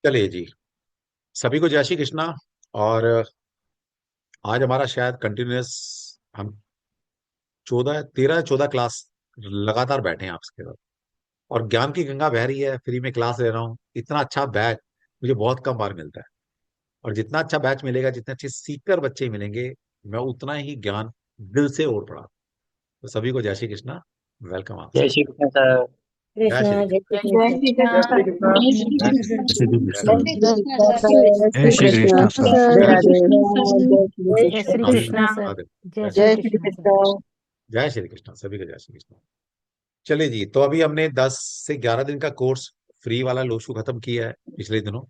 चलिए जी। सभी को जय श्री कृष्णा। और आज हमारा शायद कंटिन्यूअस हम 14 क्लास लगातार बैठे हैं आपके साथ। और ज्ञान की गंगा बह रही है, फ्री में क्लास ले रहा हूँ। इतना अच्छा बैच मुझे बहुत कम बार मिलता है। और जितना अच्छा बैच मिलेगा, जितने अच्छे सीकर बच्चे मिलेंगे, मैं उतना ही ज्ञान दिल से ओढ़ पड़ा। तो सभी को जय श्री कृष्णा। वेलकम आप जय सभी। श्री कृष्ण सर। जय कृष्णा श्री जय कृष्ण। श्री जय श्री कृष्णा। कृष्ण जय श्री सर। कृष्ण। जय श्री जय श्री कृष्ण। कृष्ण। श्री जय कृष्ण। श्री जय श्री कृष्ण जय सर। श्री जय जय श्री कृष्णा। कृष्ण श्री सर। कृष्ण जय राधे। श्री कृष्णा सर। जय श्री जय कृष्ण। श्री कृष्ण। कृष्णा सर। राधे। जय जय श्री श्री जय कृष्ण। श्री कृष्णा सर। कृष्ण। जय श्री कृष्ण। सभी को जय श्री कृष्ण। चलिए जी, तो अभी हमने 10 से 11 दिन का कोर्स फ्री वाला लोशु खत्म किया है पिछले दिनों।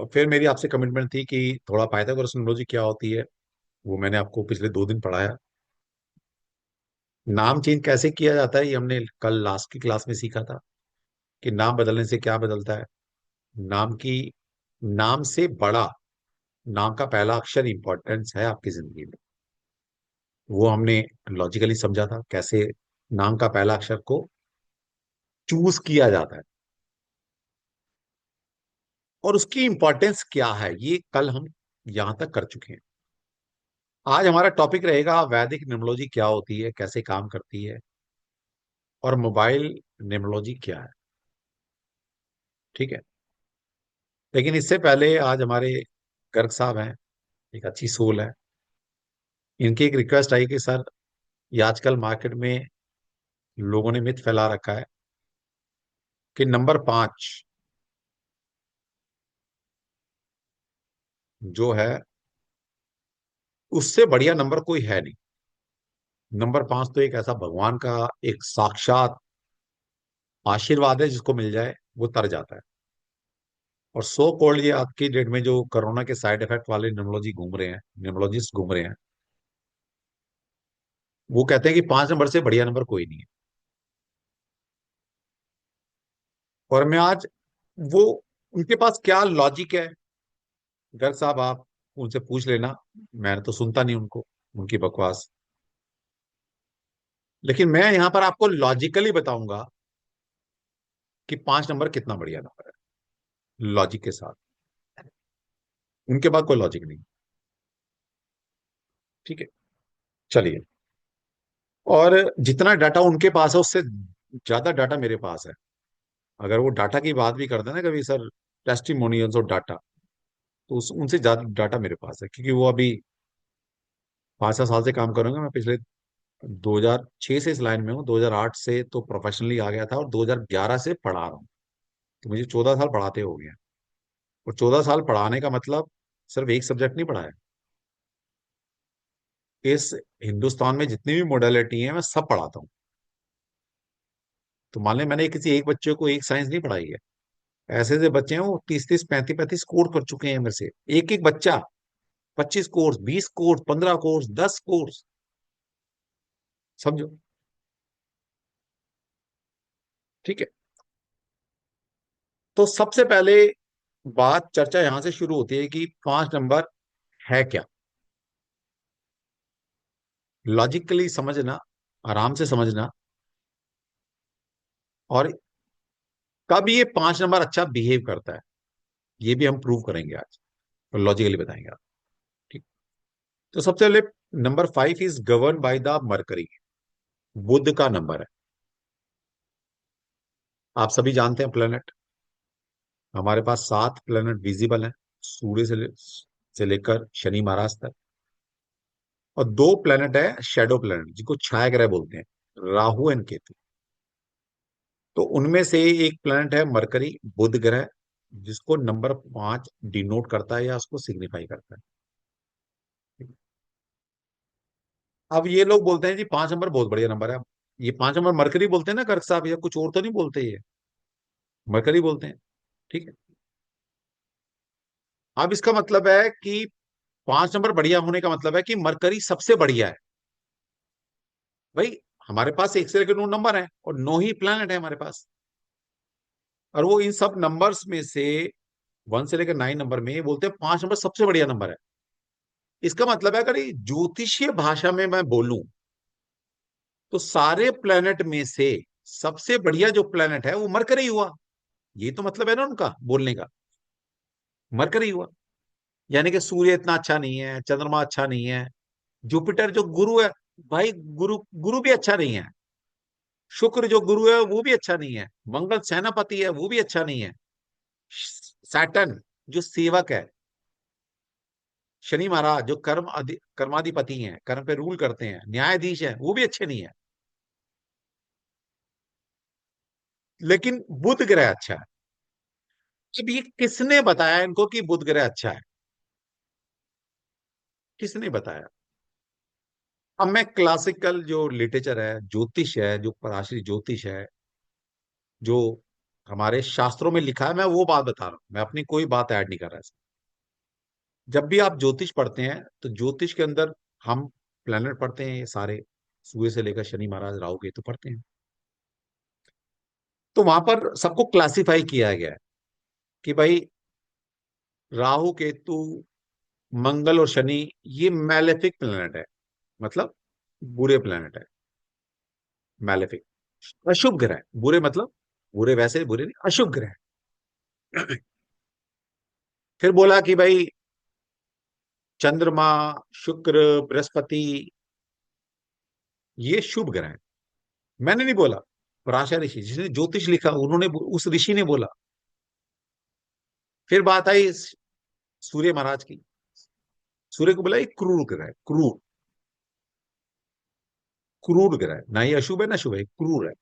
और फिर मेरी आपसे कमिटमेंट थी कि थोड़ा पाइथागोरस न्यूमरोलॉजी क्या होती है वो मैंने आपको पिछले 2 दिन पढ़ाया। नाम चेंज कैसे किया जाता है ये हमने कल लास्ट की क्लास में सीखा था, कि नाम बदलने से क्या बदलता है। नाम की नाम से बड़ा नाम का पहला अक्षर इंपॉर्टेंस है आपकी जिंदगी में। वो हमने लॉजिकली समझा था, कैसे नाम का पहला अक्षर को चूज किया जाता है और उसकी इंपॉर्टेंस क्या है, ये कल हम यहां तक कर चुके हैं। आज हमारा टॉपिक रहेगा वैदिक न्यूमरोलॉजी क्या होती है, कैसे काम करती है, और मोबाइल न्यूमरोलॉजी क्या है। ठीक है। लेकिन इससे पहले आज हमारे गर्ग साहब हैं, एक अच्छी सोल है। इनकी एक रिक्वेस्ट आई कि सर, ये आजकल मार्केट में लोगों ने मिथ फैला रखा है कि नंबर 5 जो है उससे बढ़िया नंबर कोई है नहीं। नंबर 5 तो एक ऐसा भगवान का एक साक्षात आशीर्वाद है, जिसको मिल जाए वो तर जाता है। और सो कॉल्ड ये आज की डेट में जो कोरोना के साइड इफेक्ट वाले न्यूमरोलॉजी घूम रहे हैं, न्यूमरोलॉजिस्ट घूम रहे हैं, वो कहते हैं कि 5 नंबर से बढ़िया नंबर कोई नहीं है। और मैं आज वो उनके पास क्या लॉजिक है, गर्ग साहब आप उनसे पूछ लेना। मैं तो सुनता नहीं उनको, उनकी बकवास। लेकिन मैं यहां पर आपको लॉजिकली बताऊंगा कि 5 नंबर कितना बढ़िया नंबर है, लॉजिक के साथ। उनके पास कोई लॉजिक नहीं। ठीक है। चलिए। और जितना डाटा उनके पास है उससे ज्यादा डाटा मेरे पास है। अगर वो डाटा की बात भी करते हैं ना कभी, सर टेस्टिमोनियल्स और डाटा, तो उनसे ज्यादा डाटा मेरे पास है, क्योंकि वो अभी 5-6 साल से काम करूंगा। मैं पिछले 2006 से इस लाइन में हूँ, 2008 से तो प्रोफेशनली आ गया था, और 2011 से पढ़ा रहा हूँ। तो मुझे 14 साल पढ़ाते हो गए हैं। और 14 साल पढ़ाने का मतलब सिर्फ एक सब्जेक्ट नहीं पढ़ाया। इस हिंदुस्तान में जितनी भी मोडालिटी है मैं सब पढ़ाता हूँ। तो मान लें मैंने किसी एक बच्चे को एक साइंस नहीं पढ़ाई है। ऐसे ऐसे बच्चे हैं वो 30-30, 35-35 कोर्स कर चुके हैं मेरे से। एक एक बच्चा 25 कोर्स, 20 कोर्स, 15 कोर्स, 10 कोर्स। समझो। ठीक है। तो सबसे पहले बात, चर्चा यहां से शुरू होती है कि 5 नंबर है क्या। लॉजिकली समझना, आराम से समझना। और कब ये 5 नंबर अच्छा बिहेव करता है, ये भी हम प्रूव करेंगे आज, और लॉजिकली बताएंगे आप। ठीक। तो सबसे पहले number 5 is govern by the Mercury. बुध का नंबर है। आप सभी जानते हैं प्लेनेट, हमारे पास 7 प्लेनेट विजिबल हैं, सूर्य से लेकर शनि महाराज तक। और 2 प्लेनेट है शेडो प्लेनेट, जिनको छाया ग्रह बोलते हैं, राहु एंड केतु। तो उनमें से एक प्लेनेट है मरकरी, बुध ग्रह, जिसको नंबर 5 डिनोट करता है या उसको सिग्निफाई करता है। अब ये लोग बोलते हैं जी 5 नंबर बहुत बढ़िया नंबर है। ये 5 नंबर मरकरी बोलते हैं ना कर्क साहब, या कुछ और तो नहीं बोलते, ये मरकरी बोलते हैं। ठीक है। अब इसका मतलब है कि 5 नंबर बढ़िया होने का मतलब है कि मरकरी सबसे बढ़िया है। भाई, हमारे पास 1 से लेकर 9 नंबर है, और 9 ही प्लैनेट है हमारे पास। और वो इन सब नंबर्स में से 1 से लेकर 9 नंबर में बोलते हैं 5 नंबर सबसे बढ़िया नंबर है। इसका मतलब है, अगर ये ज्योतिषीय भाषा में मैं बोलूं, तो सारे प्लेनेट में से सबसे बढ़िया जो प्लेनेट है वो मरकरी हुआ। ये तो मतलब है ना उनका बोलने का। मरकरी हुआ। यानी कि सूर्य इतना अच्छा नहीं है, चंद्रमा अच्छा नहीं है, जुपिटर जो गुरु है, भाई गुरु गुरु भी अच्छा नहीं है, शुक्र जो गुरु है वो भी अच्छा नहीं है, मंगल सेनापति है वो भी अच्छा नहीं है, सैटर्न जो सेवक है, शनि महाराज जो कर्माधिपति हैं, कर्म पे रूल करते हैं, न्यायाधीश हैं, वो भी अच्छे नहीं है। लेकिन बुध ग्रह अच्छा है। अब ये किसने बताया इनको कि बुध ग्रह अच्छा है? किसने बताया? अब मैं क्लासिकल जो लिटरेचर है, ज्योतिष है, जो पराशरी ज्योतिष है, जो हमारे शास्त्रों में लिखा है, मैं वो बात बता रहा हूं, मैं अपनी कोई बात ऐड नहीं कर रहा। जब भी आप ज्योतिष पढ़ते हैं तो ज्योतिष के अंदर हम प्लेनेट पढ़ते हैं, ये सारे सूर्य से लेकर शनि महाराज राहु केतु पढ़ते हैं। तो वहां पर सबको क्लासिफाई किया गया है कि भाई राहु केतु मंगल और शनि ये मैलेफिक प्लेनेट है, मतलब बुरे प्लेनेट है, मैलेफिक, अशुभ ग्रह। बुरे मतलब बुरे वैसे बुरे नहीं, अशुभ ग्रह। फिर बोला कि भाई चंद्रमा, शुक्र, बृहस्पति ये शुभ ग्रह है। मैंने नहीं बोला, पराशर ऋषि जिसने ज्योतिष लिखा उन्होंने, उस ऋषि ने बोला। फिर बात आई सूर्य महाराज की। सूर्य को बोला ये क्रूर ग्रह है, क्रूर, क्रूर ग्रह है, ना ये अशुभ है ना शुभ है, क्रूर है।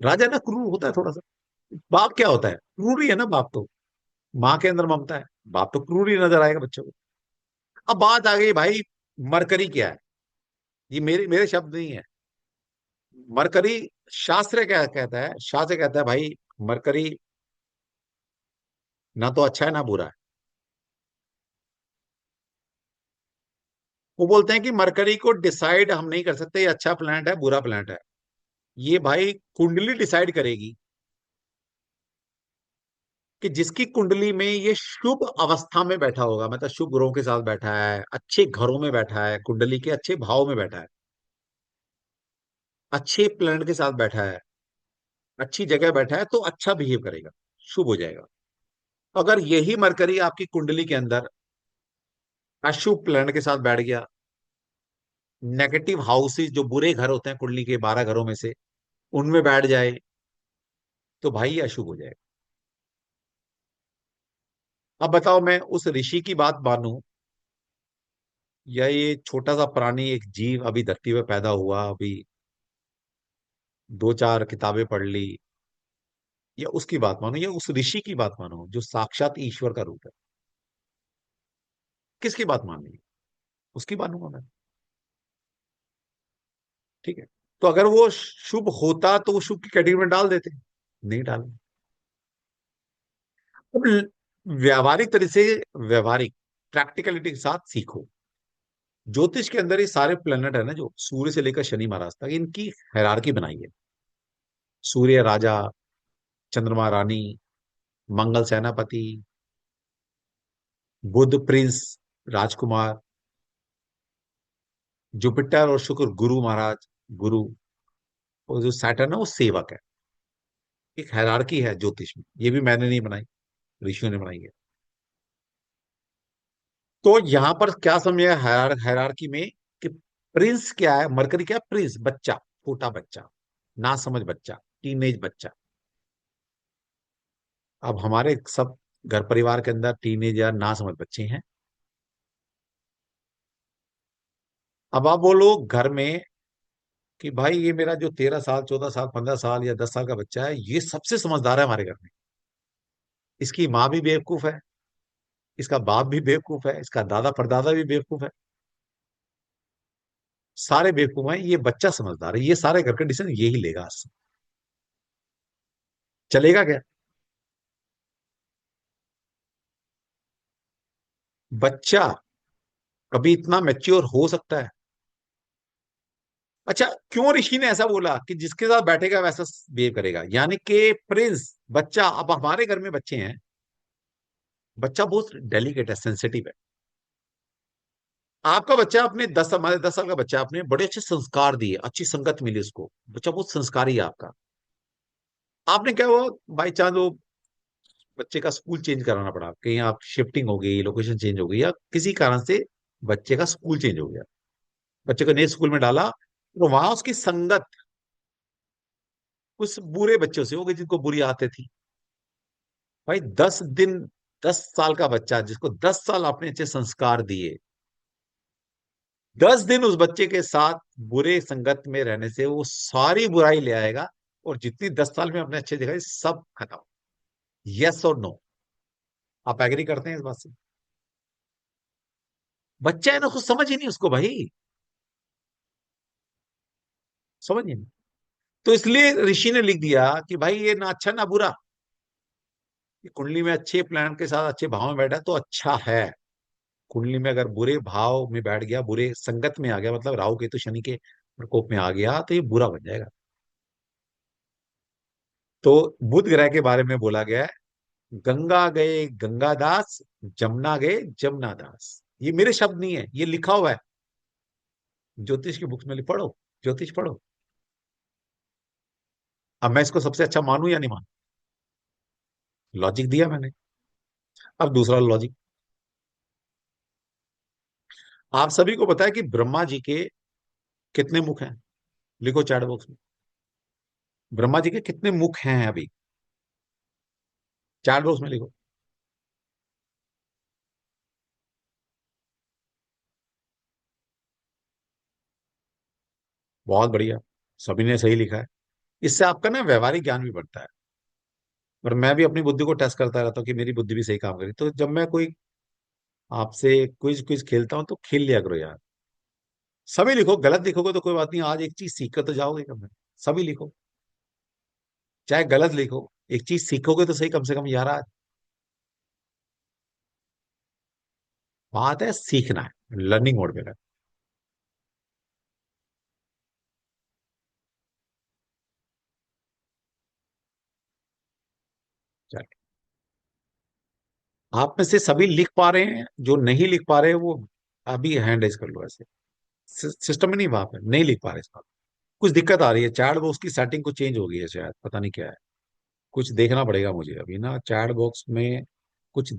राजा ना क्रूर होता है थोड़ा सा। बाप क्या होता है? क्रूर ही है ना बाप तो। माँ के अंदर ममता है, बाप तो क्रूर ही नजर आएगा बच्चों को। अब बात आ गई भाई, मरकरी क्या है? ये मेरे मेरे शब्द नहीं है। मरकरी, शास्त्र क्या कहता है? शास्त्र कहता है भाई मरकरी ना तो अच्छा है ना बुरा है। वो बोलते हैं कि मरकरी को डिसाइड हम नहीं कर सकते ये अच्छा प्लैनेट है बुरा प्लैनेट है। ये भाई कुंडली डिसाइड करेगी कि जिसकी कुंडली में ये शुभ अवस्था में बैठा होगा, मतलब शुभ ग्रहों के साथ बैठा है, अच्छे घरों में बैठा है, कुंडली के अच्छे भाव में बैठा है, अच्छे प्लैनेट के साथ बैठा है, अच्छी जगह बैठा है, तो अच्छा बिहेव करेगा, शुभ हो जाएगा। अगर यही मरकरी आपकी कुंडली के अंदर अशुभ प्लैनेट के साथ बैठ गया, नेगेटिव हाउसेस जो बुरे घर होते हैं कुंडली के 12 घरों में से, उनमें बैठ जाए, तो भाई ये अशुभ हो जाएगा। अब बताओ मैं उस ऋषि की बात मानूं, या ये छोटा सा प्राणी एक जीव अभी धरती पे पैदा हुआ, अभी दो चार किताबें पढ़ ली, या उसकी बात मानो, या उस ऋषि की बात मानो जो साक्षात ईश्वर का रूप है? किसकी बात माननी है? उसकी मानूंगा मैं। ठीक है। तो अगर वो शुभ होता तो वो शुभ की कैटेगरी में डाल देते, नहीं डाले। अब व्यावहारिक तरीके से, व्यावहारिक प्रैक्टिकलिटी के साथ सीखो। ज्योतिष के अंदर ये सारे प्लेनेट है ना, जो सूर्य से लेकर शनि महाराज तक, इनकी हायरार्की बनाई है। सूर्य राजा, चंद्रमा रानी, मंगल सेनापति, बुध प्रिंस, राजकुमार, जुपिटर और शुक्र गुरु महाराज, गुरु, और जो सैटर्न है वो सेवक है। एक हायरार्की है ज्योतिष में, ये भी मैंने नहीं बनाई, ऋषियों ने बनाई है। तो यहां पर क्या समझे हायरार्की में कि प्रिंस क्या है? मरकरी क्या है? प्रिंस, बच्चा, छोटा बच्चा, ना समझ बच्चा, टीनेज बच्चा। अब हमारे सब घर परिवार के अंदर टीनेज या ना समझ बच्चे हैं। अब आप बोलो घर में कि भाई ये मेरा जो 13 साल, 14 साल, 15 साल या 10 साल का बच्चा है, ये सबसे समझदार है हमारे घर में, इसकी माँ भी बेवकूफ है, इसका बाप भी बेवकूफ है, इसका दादा परदादा भी बेवकूफ है, सारे बेवकूफ हैं, ये बच्चा समझदार है, ये सारे घर का डिसीजन यही लेगा आज से। चलेगा क्या? बच्चा कभी इतना मैच्योर हो सकता है? अच्छा, क्यों ऋषि ने ऐसा बोला कि जिसके साथ बैठेगा वैसा बिहेव करेगा? यानी कि प्रिंस, बच्चा, अब हमारे घर में बच्चे हैं, बच्चा बहुत डेलिकेट है, सेंसिटिव है। आपका बच्चा अपने हमारे 10 साल का बच्चा, आपने बड़े अच्छे संस्कार दिए, अच्छी संगत मिली उसको, बच्चा बहुत संस्कारी है आपका। आपने क्या, वो बाई चांस वो बच्चे का स्कूल चेंज कराना पड़ा, कहीं आप शिफ्टिंग हो गई, लोकेशन चेंज हो गई, या किसी कारण से बच्चे का स्कूल चेंज हो गया, बच्चे को नए स्कूल में डाला, तो वहां उसकी संगत कुछ बुरे बच्चों से हो गई जिनको बुरी आदतें थी। भाई 10 दिन, 10 साल का बच्चा जिसको 10 साल आपने अच्छे संस्कार दिए, 10 दिन उस बच्चे के साथ बुरे संगत में रहने से वो सारी बुराई ले आएगा, और जितनी 10 साल में आपने अच्छे दिखाई सब खत्म। यस और नो? आप एग्री करते हैं इस बात से? बच्चा है ना, कुछ समझ ही नहीं उसको भाई, समझ ही नहीं। तो इसलिए ऋषि ने लिख दिया कि भाई ये ना अच्छा ना बुरा, ये कुंडली में अच्छे प्लान के साथ अच्छे भाव में बैठा तो अच्छा है। कुंडली में अगर बुरे भाव में बैठ गया, बुरे संगत में आ गया, मतलब राहु केतु शनि के प्रकोप में आ गया, तो ये बुरा बन जाएगा। तो बुध ग्रह के बारे में बोला गया है, गंगा गए गंगादास, जमुना गए जमुनादास। ये मेरे शब्द नहीं है, ये लिखा हुआ है ज्योतिष की बुक्स में, पढ़ो, ज्योतिष पढ़ो। अब मैं इसको सबसे अच्छा मानूं या नहीं मानूं? लॉजिक दिया मैंने। अब दूसरा लॉजिक, आप सभी को पता है कि ब्रह्मा जी के कितने मुख हैं? लिखो चैट बॉक्स में, ब्रह्मा जी के कितने मुख हैं अभी, चैट बॉक्स में लिखो। बहुत बढ़िया, सभी ने सही लिखा है। इससे आपका ना व्यवहारिक ज्ञान भी बढ़ता है। और मैं भी अपनी बुद्धि को टेस्ट करता रहता हूँ कि मेरी बुद्धि भी सही काम करी, तो जब मैं कोई आपसे क्विज क्विज खेलता हूँ तो खेल लिया करो यार। सभी लिखो, गलत लिखोगे तो कोई बात नहीं, आज एक चीज सीख कर तो जाओगे कम से कम। सभी लिखो, चाहे गलत लिखो, एक चीज सीखोगे तो सही कम से कम यार आज। बात है सीखना है, लर्निंग मोड में रहना। चलो, आप में से सभी लिख पा रहे हैं, जो नहीं लिख पा रहे हैं वो अभी हैंड रेज कर लो ऐसे। सिस्टम में नहीं, वहां पे नहीं लिख पा रहे इस बात। कुछ दिक्कत आ रही है, चैट बॉक्स की सेटिंग कुछ चेंज हो गई है शायद, पता नहीं क्या है। कुछ देखना पड़ेगा मुझे अभी ना, चैट बॉक्स में कुछ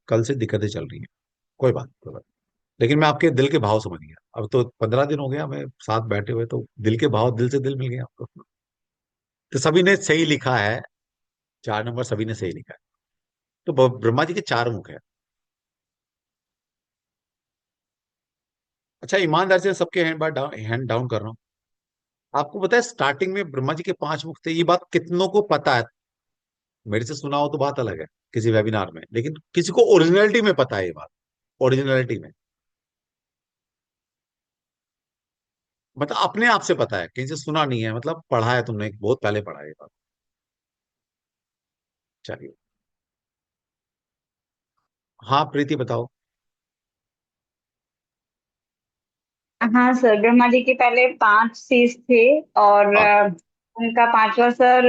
कल से दिक्कतें चल रही हैं। कोई बात, कोई बात। लेकिन मैं आपके दिल के भाव समझ गया, अब तो 15 दिन हो गया हमें साथ बैठे हुए, तो दिल के भाव, दिल से दिल मिल गया आपको। तो सभी ने सही लिखा है, 4 नंबर सभी ने सही लिखा है। तो ब्रह्मा जी के 4 मुख है। अच्छा, ईमानदार से सबके हैंड डाउन कर रहा हूँ। आपको पता है स्टार्टिंग में ब्रह्मा जी के 5 मुख थे, ये बात कितनों को पता है? मेरे से सुना हो तो बात अलग है, किसी वेबिनार में, लेकिन किसी को ओरिजिनलिटी में पता है ये बात? ओरिजिनलिटी में मतलब अपने आप से पता है, कहीं से सुना नहीं है, मतलब पढ़ा है तुमने, बहुत पहले पढ़ा है ये बात। चलिए, हाँ प्रीति बताओ। हाँ सर, ब्रह्मा जी के पहले 5 शीश थे। और हाँ, उनका 5वां सर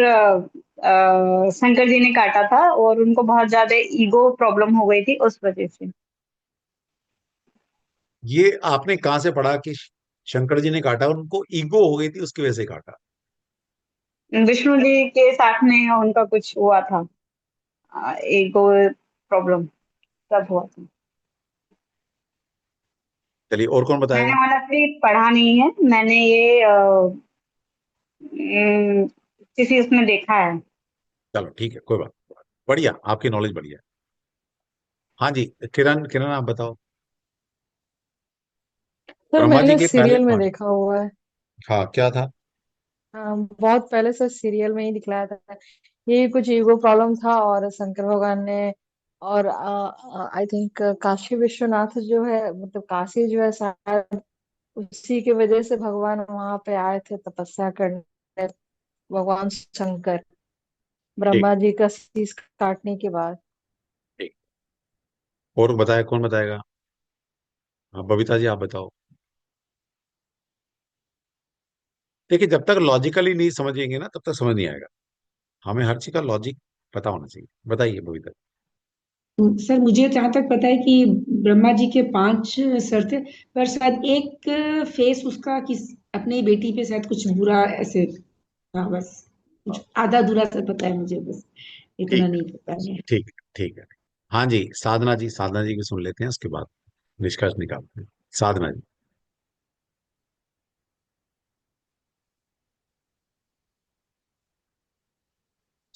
शंकर जी ने काटा था, और उनको बहुत ज्यादा ईगो प्रॉब्लम हो गई थी उस वजह से। ये आपने कहाँ से पढ़ा कि शंकर जी ने काटा, उनको ईगो हो गई थी उसकी वजह से काटा? विष्णु जी के साथ में उनका कुछ हुआ था, ईगो प्रॉब्लम तब हुआ था। चलिए, और कौन मैंने बताएगा? ऑनेस्टली पढ़ा नहीं है, मैंने ये किसी उसमें देखा है। चलो ठीक है, कोई बात नहीं। बढ़िया, आपकी नॉलेज बढ़िया है। हाँ जी, किरण, किरण आप बताओ। सर ब्रह्मा जी मैंने के पहले सीरियल में 5। देखा हुआ है। हाँ, क्या था? बहुत पहले से सीरियल में ही दिखलाया था। ये कुछ ईगो प्रॉब्लम था, और शंकर भगवान ने, और आई थिंक काशी विश्वनाथ जो है, मतलब काशी जो है शायद उसी की वजह से भगवान वहां पे आए थे तपस्या करने, भगवान शंकर, ठीक, ब्रह्मा जी का शीश काटने के बाद। ठीक। और बताया, कौन बताएगा? हाँ, बबीता जी आप बताओ। देखिए, जब तक लॉजिकली नहीं समझेंगे ना तब तक समझ नहीं आएगा। हमें हर चीज का लॉजिक पता होना चाहिए। बताइए बबीता। सर मुझे जहाँ तक पता है कि ब्रह्मा जी के 5 सर थे, पर शायद एक फेस उसका किस अपनी बेटी पे शायद कुछ बुरा ऐसे था बस। कुछ हाँ, आधा अधूरा सा पता है मुझे बस। इतना ठीक नहीं पता है। ठीक ठीक है। हाँ जी, साधना जी की सुन लेते हैं, उसके बाद निष्कर्ष निकालते हैं। साधना जी।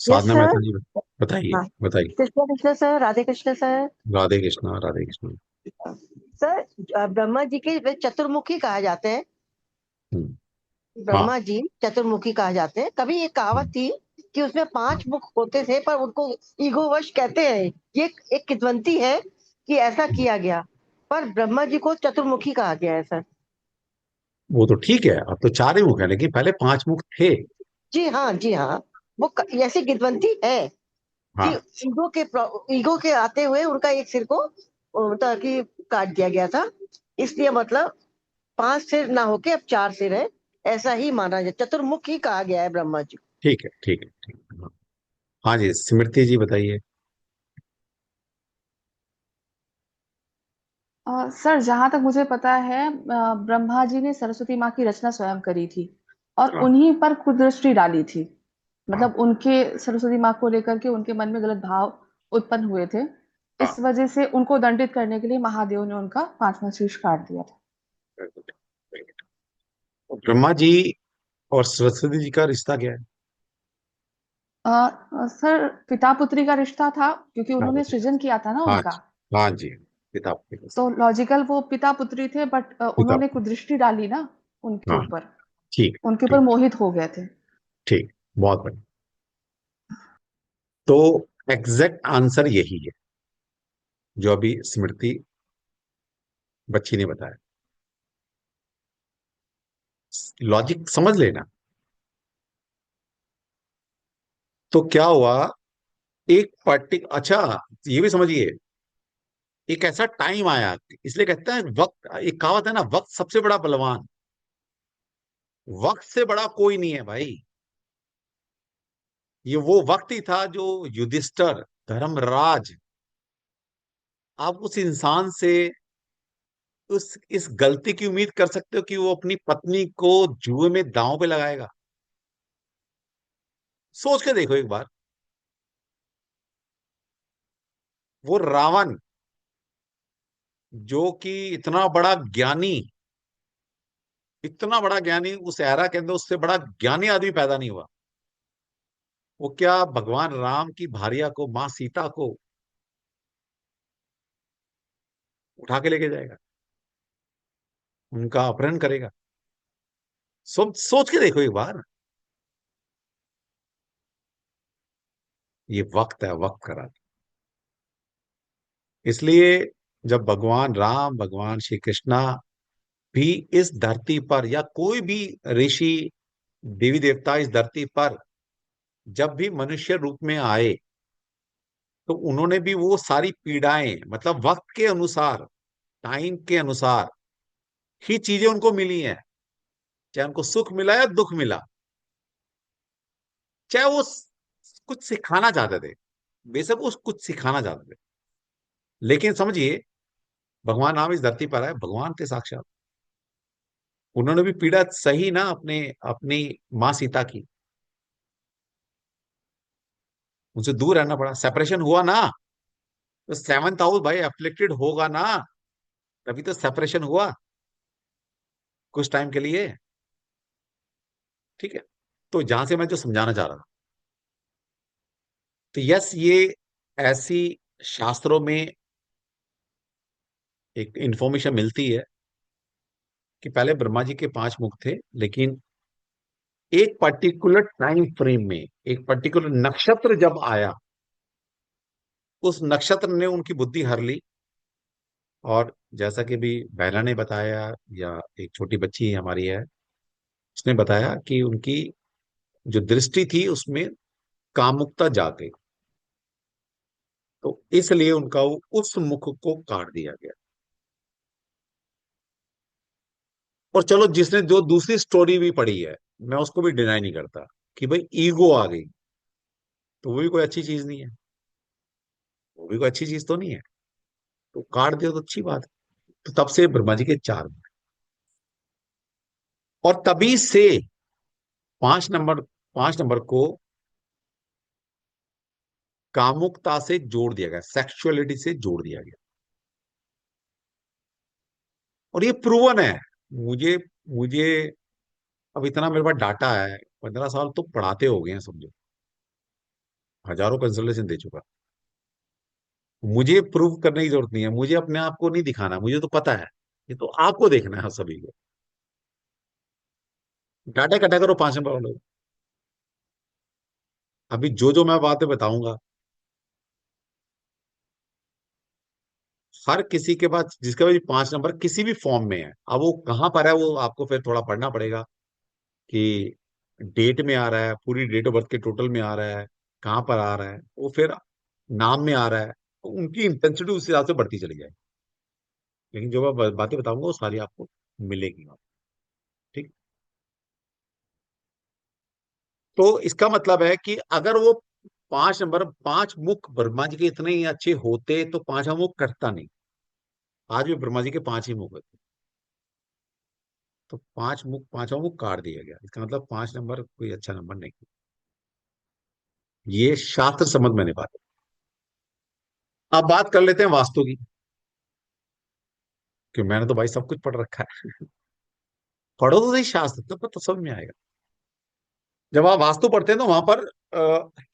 Yes Sadhana sir. मेहता जी, बताइए हाँ, बताइए। Krishna Krishna sir, Radhe Krishna sir. Radhe Krishna, Radhe Krishna. Sir, Brahma ji के वे चतुर्मुखी कहा जाते हैं। हम्म, हाँ। ब्रह्मा जी चतुर्मुखी कहा जाते हैं। कभी एक कहावत हम्म, थी कि उसमें 5 मुख होते थे, पर उनको ईगोवश कहते हैं। ये एक किंवदंती है कि ऐसा हम्म। किया गया, पर ब्रह्मा जी को चतुर्मुखी कहा गया है सर। वो तो ठीक है, अब तो चार ही मुख है, लेकिन पहले पांच मुख थे। जी हाँ, जी हाँ। ऐसी किंवदंती है कि हाँ। ईगो के आते हुए उनका एक सिर को ताकि काट दिया गया था। इसलिए मतलब 5 सिर ना होके अब 4 सिर है। ऐसा ही माना जाए, चतुर्मुख ही कहा गया है ब्रह्मा जी को। ठीक है, ठीक है, ठीक है। हाँ। हाँ जी, स्मृति जी बताइए। सर, जहां तक मुझे पता है, ब्रह्मा जी ने सरस्वती माँ की रचना स्वयं करी थी और हाँ। उन्हीं पर कुदृष्टि डाली थी। हाँ। मतलब उनके सरस्वती माँ को लेकर के उनके मन में गलत भाव उत्पन्न हुए थे। हाँ। इस वजह से उनको दंडित करने के लिए महादेव ने उनका 5वां शीर्ष काट दिया था। ब्रह्मा जी और सरस्वती जी का रिश्ता क्या है? सर, पिता पुत्री का रिश्ता था, क्योंकि हाँ उन्होंने सृजन किया था ना हाँ उनका। हाँ जी, किताब के तो रिश्ते। लॉजिकल वो पिता पुत्री थे, बट किताब। उन्होंने कुदृष्टि डाली ना उनके हाँ। ऊपर। ठीक उनके ऊपर ठीक मोहित हो गए थे। ठीक, बहुत बढ़िया। तो एग्जैक्ट आंसर यही है जो अभी स्मृति बच्ची ने बताया। लॉजिक समझ लेना। तो क्या हुआ, अच्छा, ये भी समझिए, एक ऐसा टाइम आया, इसलिए कहते हैं वक्त, एक कहावत है ना, वक्त सबसे बड़ा बलवान। वक्त से बड़ा कोई नहीं है भाई। ये वो वक्त ही था जो युधिष्ठिर, धर्मराज, आप उस इंसान से उस इस गलती की उम्मीद कर सकते हो कि वो अपनी पत्नी को जुए में दांव पे लगाएगा? सोच के देखो एक बार। वो रावण, जो कि इतना बड़ा ज्ञानी, इतना बड़ा ज्ञानी, उस एरा के अंदर उससे बड़ा ज्ञानी आदमी पैदा नहीं हुआ। वो क्या भगवान राम की भार्या को, मां सीता को उठा के लेके जाएगा, उनका अपहरण करेगा? सोच के देखो एक बार। ये वक्त है, वक्त का राज। इसलिए जब भगवान राम, भगवान श्री कृष्णा भी इस धरती पर, या कोई भी ऋषि, देवी देवता इस धरती पर जब भी मनुष्य रूप में आए, तो उन्होंने भी वो सारी पीड़ाएं, मतलब वक्त के अनुसार, टाइम के अनुसार ही चीजें उनको मिली हैं। चाहे उनको सुख मिला या दुख मिला, चाहे वो कुछ सिखाना चाहते थे, बेशक वो कुछ सिखाना चाहते थे, लेकिन समझिए, भगवान राम इस धरती पर आए, भगवान थे साक्षात। उन्होंने भी पीड़ा सही ना, अपने अपनी माँ सीता की। उनसे दूर रहना पड़ा, सेपरेशन हुआ ना। तो सेवंथ हाउस भाई अफ्लिक्टेड होगा ना, तभी तो सेपरेशन हुआ कुछ टाइम के लिए। ठीक है। तो जहां से मैं जो समझाना चाह रहा था, तो यस, ये ऐसी शास्त्रों में एक इंफॉर्मेशन मिलती है कि पहले ब्रह्मा जी के पांच मुख थे, लेकिन एक पर्टिकुलर टाइम फ्रेम में, एक पर्टिकुलर नक्षत्र जब आया, उस नक्षत्र ने उनकी बुद्धि हर ली। और जैसा कि भी बहना ने बताया, या एक छोटी बच्ची हमारी है, उसने बताया कि उनकी जो दृष्टि थी उसमें कामुकता जाग गई, तो इसलिए उनका उस मुख को काट दिया गया। और चलो, जिसने जो दूसरी स्टोरी भी पढ़ी है, मैं उसको भी डिनाई नहीं करता कि भाई ईगो आ गई, तो वो भी कोई अच्छी चीज नहीं है, वो भी कोई अच्छी चीज तो नहीं है। तो काट दिया तो अच्छी बात है। तो तब से ब्रह्मा जी के चार मुख। और तभी से पांच नंबर पांच नंबर को कामुकता से जोड़ दिया गया, सेक्सुअलिटी से जोड़ दिया गया। और ये प्रूवन है। मुझे मुझे अब इतना मेरे पास डाटा है, 15 साल तो पढ़ाते हो गए हैं समझो, हजारों कंसल्टेशन दे चुका। मुझे प्रूव करने की जरूरत नहीं है, मुझे अपने आप को नहीं दिखाना, मुझे तो पता है। ये तो आपको देखना है सभी को। डाटा इकट्ठा करो 5 नंबर वालों। अभी जो जो मैं बातें बताऊंगा, हर किसी के पास जिसके पास 5 नंबर किसी भी फॉर्म में है, अब वो कहां पर है वो आपको फिर थोड़ा पढ़ना पड़ेगा कि डेट में आ रहा है, पूरी डेट ऑफ बर्थ के टोटल में आ रहा है, कहां पर आ रहा है, वो फिर नाम में आ रहा है, तो उनकी इंटेंसिटी उस हिसाब से बढ़ती चली जाएगी। लेकिन जो मैं बातें बताऊंगा वो सारी आपको मिलेगी। ठीक। तो इसका मतलब है कि अगर वो 5 नंबर, 5 मुख ब्रह्मा जी के इतने ही अच्छे होते तो 5वां मुख कटता नहीं। आज भी ब्रह्मा जी के 5 ही मुख होते, तो 5 मुख, 5वां मुख काट दिया गया। इसका मतलब 5 नंबर कोई अच्छा नंबर नहीं। ये शास्त्र समझ में नहीं पाते। अब बात कर लेते हैं वास्तु की, कि मैंने तो भाई सब कुछ पढ़ रखा है। पढ़ो तो सही शास्त्र, तब तो समझ में आएगा। जब आप वास्तु पढ़ते हैं तो वहां पर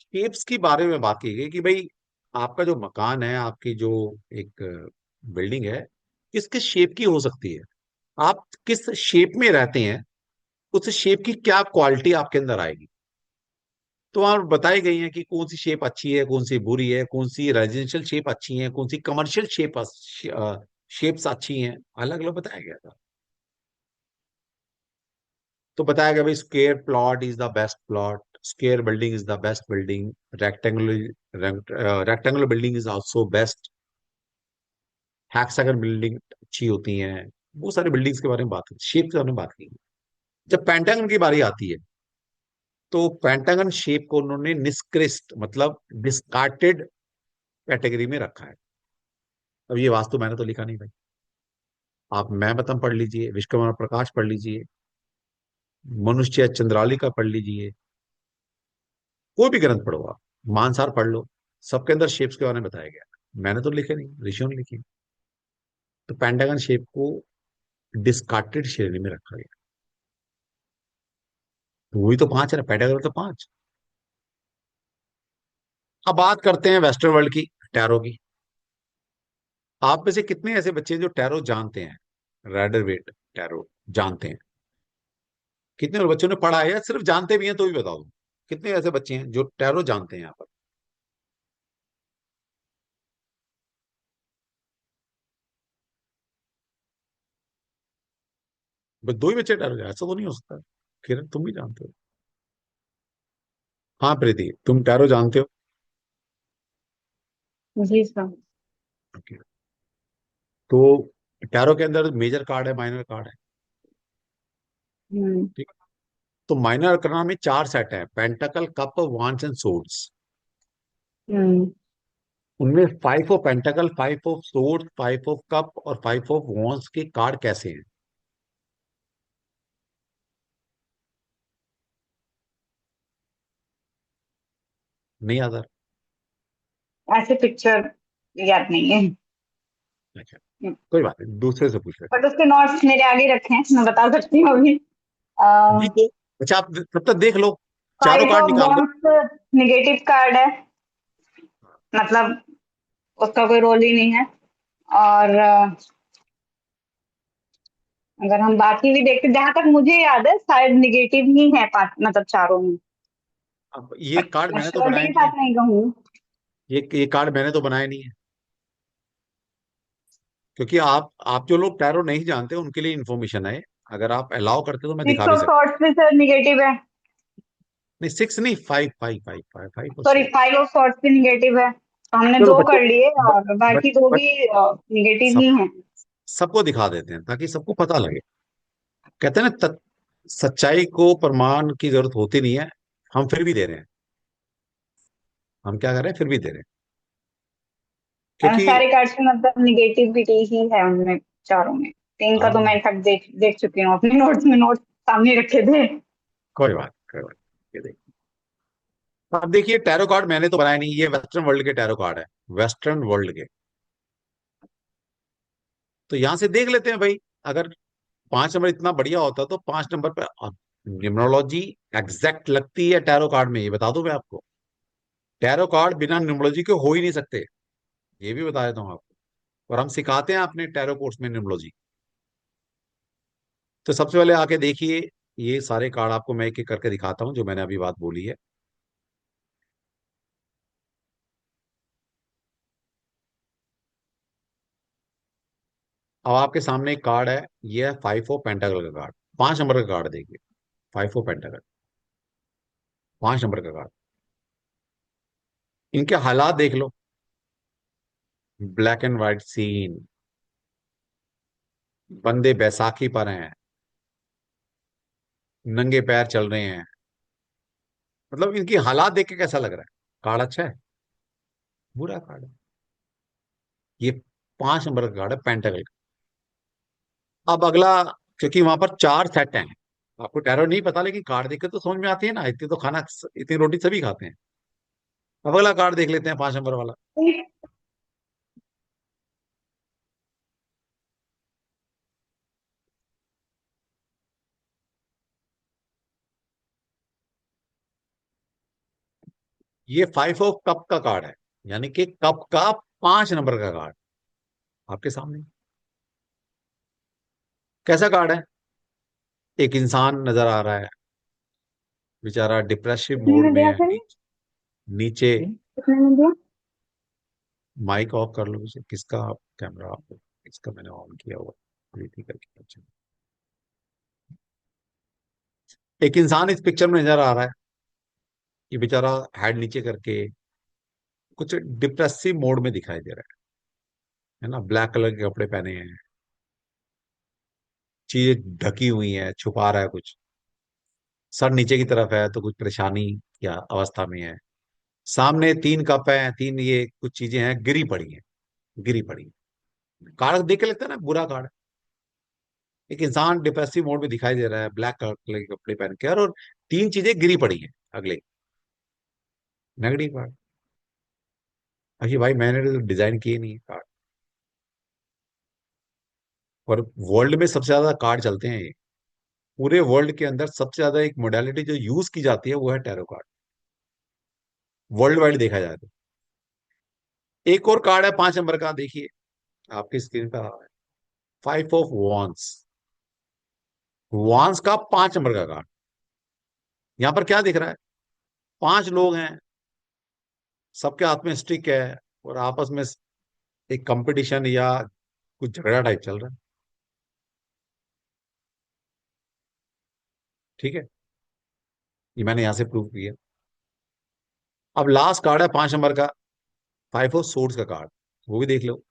शेप्स की बारे में बात की गई कि भाई आपका जो मकान है, आपकी जो एक बिल्डिंग है, किस किस शेप की हो सकती है, आप किस शेप में रहते हैं, उस शेप की क्या क्वालिटी आपके अंदर आएगी। तो वहां बताई गई है कि कौन सी शेप अच्छी है, कौन सी बुरी है, कौन सी रेजिडेंशियल शेप अच्छी है, कौन सी कमर्शियल शेप्स अच्छी हैं, अलग अलग बताया गया था। तो बताया गया भाई square plot is the best plot, square building is the best building, rectangular rectangular building is also best, hexagon building अच्छी होती हैं। वो सारी बिल्डिंग्स के बारे में बात की, शेप के बारे में बात की। जब पेंटागन की बारी आती है तो पेंटागन शेप को उन्होंने निष्कृष्ट मतलब डिस्कार्टेड कैटेगरी में रखा है। अब ये वास्तु मैंने तो लिखा नहीं भाई, आप मैं मतम पढ़ लीजिए, विश्वकर्मा प्रकाश पढ़ लीजिए, मनुष्य चंद्रालिका पढ़ लीजिए, कोई भी ग्रंथ पढ़ो आप, मानसार पढ़ लो, सबके अंदर शेप्स के बारे में बताया गया। मैंने तो लिखे नहीं, ऋषियों ने लिखे। तो पेंटागन शेप को डिस्कार्टेड श्रेणी में रखा गया। तो वही तो 5 है ना, पेंटागन तो 5। अब बात करते हैं वेस्टर्न वर्ल्ड की, टैरो की। आप में से कितने ऐसे बच्चे हैं जो टैरो जानते हैं, राइडर वेट टैरो जानते हैं? कितने और बच्चों ने पढ़ा है या सिर्फ जानते भी हैं तो भी बता दो, कितने ऐसे बच्चे हैं जो टैरो जानते हैं यहाँ पर? बस 2 ही बच्चे टैरो जानते हैं? ऐसा तो नहीं हो सकता। किरण तुम भी जानते हो? हाँ प्रीति, तुम टैरो जानते हो? जी सर। ओके। तो टैरो के अंदर मेजर कार्ड है, माइनर कार्ड है। हम्म। ठीक है। तो माइनर अरकाना में 4 सेट है, pentacle, cup, wands and swords. हम्म। उनमें 5 of pentacle, 5 of swords, 5 of cup और 5 ऑफ वांस के कार्ड कैसे हैं? नहीं आता? ऐसे पिक्चर याद नहीं है। अच्छा, कोई बात नहीं, दूसरे से पूछ लेते बट उसके नोट्स मेरे आगे रखे हैं, मैं बता सकती हूँ अभी। हैं जी। तो अच्छा, आप तब तक देख लो, चारों 5 कार्ड ऑफ निकाल लो। वॉन्ड्स निगेटिव कार्ड है, मतलब उसका कोई रोल ही नहीं है। और अगर हम बाकी भी देखते, जहां तक मुझे याद है शायद निगेटिव ही है, पांच मतलब चारों में। अब ये बट कार्ड मैं मैंने तो श्योरिटी बनाया के नहीं है। साथ नहीं कहूँ। ये कार्ड मैंने तो बनाया नहीं है, क्योंकि आप जो लोग टैरो नहीं जानते उनके लिए इन्फॉर्मेशन है। अगर आप अलाउ करते तो मैं दिखा 6 भी ऑफ सकता। सॉर्ड्स भी सर निगेटिव है। नहीं 6 नहीं, 5, 5, 5, 5, 5 और सॉरी, 6। 5 ऑफ सॉर्ड्स भी निगेटिव है, तो हमने चलो 2 बच्चों, कर लिए ब, और बाकी बच, 2 बच, भी निगेटिव सब ही हैं। सबको दिखा देते हैं ताकि सबको पता लगे। कहते हैं ना, सच्चाई को प्रमाण की जरूरत होती नहीं है, हम फिर भी दे रहे हैं। हम क्या कर रहे हैं, फिर भी दे रहे हैं, क्योंकि सारे कार्ड्स में मतलब निगेटिविटी ही है उनमें, चारों में। 3 का तो हाँ, मैं इनफैक्ट देख देख चुकी हूँ अपने नोट्स में, नोट्स सामने रखे थे। कोई बात, कोई बात। ये देखिए, अब देखिए, टैरो कार्ड मैंने तो बनाया नहीं, ये वेस्टर्न वर्ल्ड के टैरो कार्ड है, वेस्टर्न वर्ल्ड के। तो यहां से देख लेते हैं भाई, अगर 5 नंबर इतना बढ़िया होता तो 5 नंबर पर न्यूमरोलॉजी एग्जैक्ट लगती है टैरो कार्ड में, ये बता दूं मैं आपको। टैरो कार्ड बिना न्यूमरोलॉजी के हो ही नहीं सकते, ये भी बता देता हूँ आपको। और हम सिखाते हैं अपने टैरो कोर्स में न्यूमरोलॉजी। तो सबसे पहले आके देखिए, ये सारे कार्ड आपको मैं एक एक करके दिखाता हूँ जो मैंने अभी बात बोली है। अब आपके सामने एक कार्ड है, ये है 5 ऑफ पेंटाकल का कार्ड, 5 नंबर का कार्ड देखिए। 5 ऑफ पेंटाकल, 5 नंबर का कार्ड। इनके हालात देख लो, ब्लैक एंड व्हाइट सीन, बंदे बैसाखी पर हैं, नंगे पैर चल रहे हैं। मतलब इनकी हालात देख के कैसा लग रहा है? कार्ड अच्छा है? बुरा कार्ड है। ये 5 नंबर का कार्ड है, पेंटाकल का। अब अगला, क्योंकि वहां पर 4 सेट हैं, आपको टैरो नहीं पता लेकिन कार्ड देख के तो समझ में आती है ना, इतनी तो खाना, इतनी रोटी सभी खाते हैं। अब अगला कार्ड देख लेते हैं, 5 नंबर वाला। ये 5 ऑफ कप का कार्ड है, यानी कि कप का 5 नंबर का कार्ड आपके सामने। कैसा कार्ड है? एक इंसान नजर आ रहा है, बेचारा डिप्रेसिव कितने मोड में में दिया है। सर? नीचे, कितने में दिया? माइक ऑफ कर लो इसे, किसका कैमरा आप? इसका मैंने ऑन किया हुआ, प्रीति करके। अच्छा, एक इंसान इस पिक्चर में नजर आ रहा है, ये बेचारा हेड नीचे करके कुछ डिप्रेसिव मोड में दिखाई दे रहा है ना। ब्लैक कलर के कपड़े पहने हैं, चीजें ढकी हुई हैं, छुपा रहा है कुछ, सर नीचे की तरफ है तो कुछ परेशानी या अवस्था में है। सामने 3 कप हैं, तीन ये कुछ चीजें हैं गिरी पड़ी हैं, गिरी पड़ी हैं। कार्ड देख के लगता है ना बुरा कार्ड। एक इंसान डिप्रेसिव मोड में दिखाई दे रहा है, ब्लैक कलर के कपड़े पहन के, और 3 चीजें गिरी पड़ी हैं अगले, नेगेटिव कार्ड। अरे भाई, मैंने तो डिजाइन किए नहीं कार्ड। और वर्ल्ड में सबसे ज्यादा कार्ड चलते हैं ये, पूरे वर्ल्ड के अंदर सबसे ज्यादा एक मोडालिटी जो यूज की जाती है वो है टैरो कार्ड, वर्ल्ड वाइड देखा जाए तो। एक और कार्ड है 5 नंबर का, देखिए आपकी स्क्रीन पर आ रहा है, 5 ऑफ वॉन्स, वॉन्स का 5 नंबर का कार्ड। यहां पर क्या दिख रहा है? 5 लोग हैं, सबके हाथ में स्टिक है, और आपस में एक कंपटीशन या कुछ झगड़ा टाइप चल रहा है। ठीक है, ये मैंने यहां से प्रूव किया। अब लास्ट कार्ड है 5 नंबर का, 5 ऑफ सोर्ड्स का कार्ड, वो भी देख लो।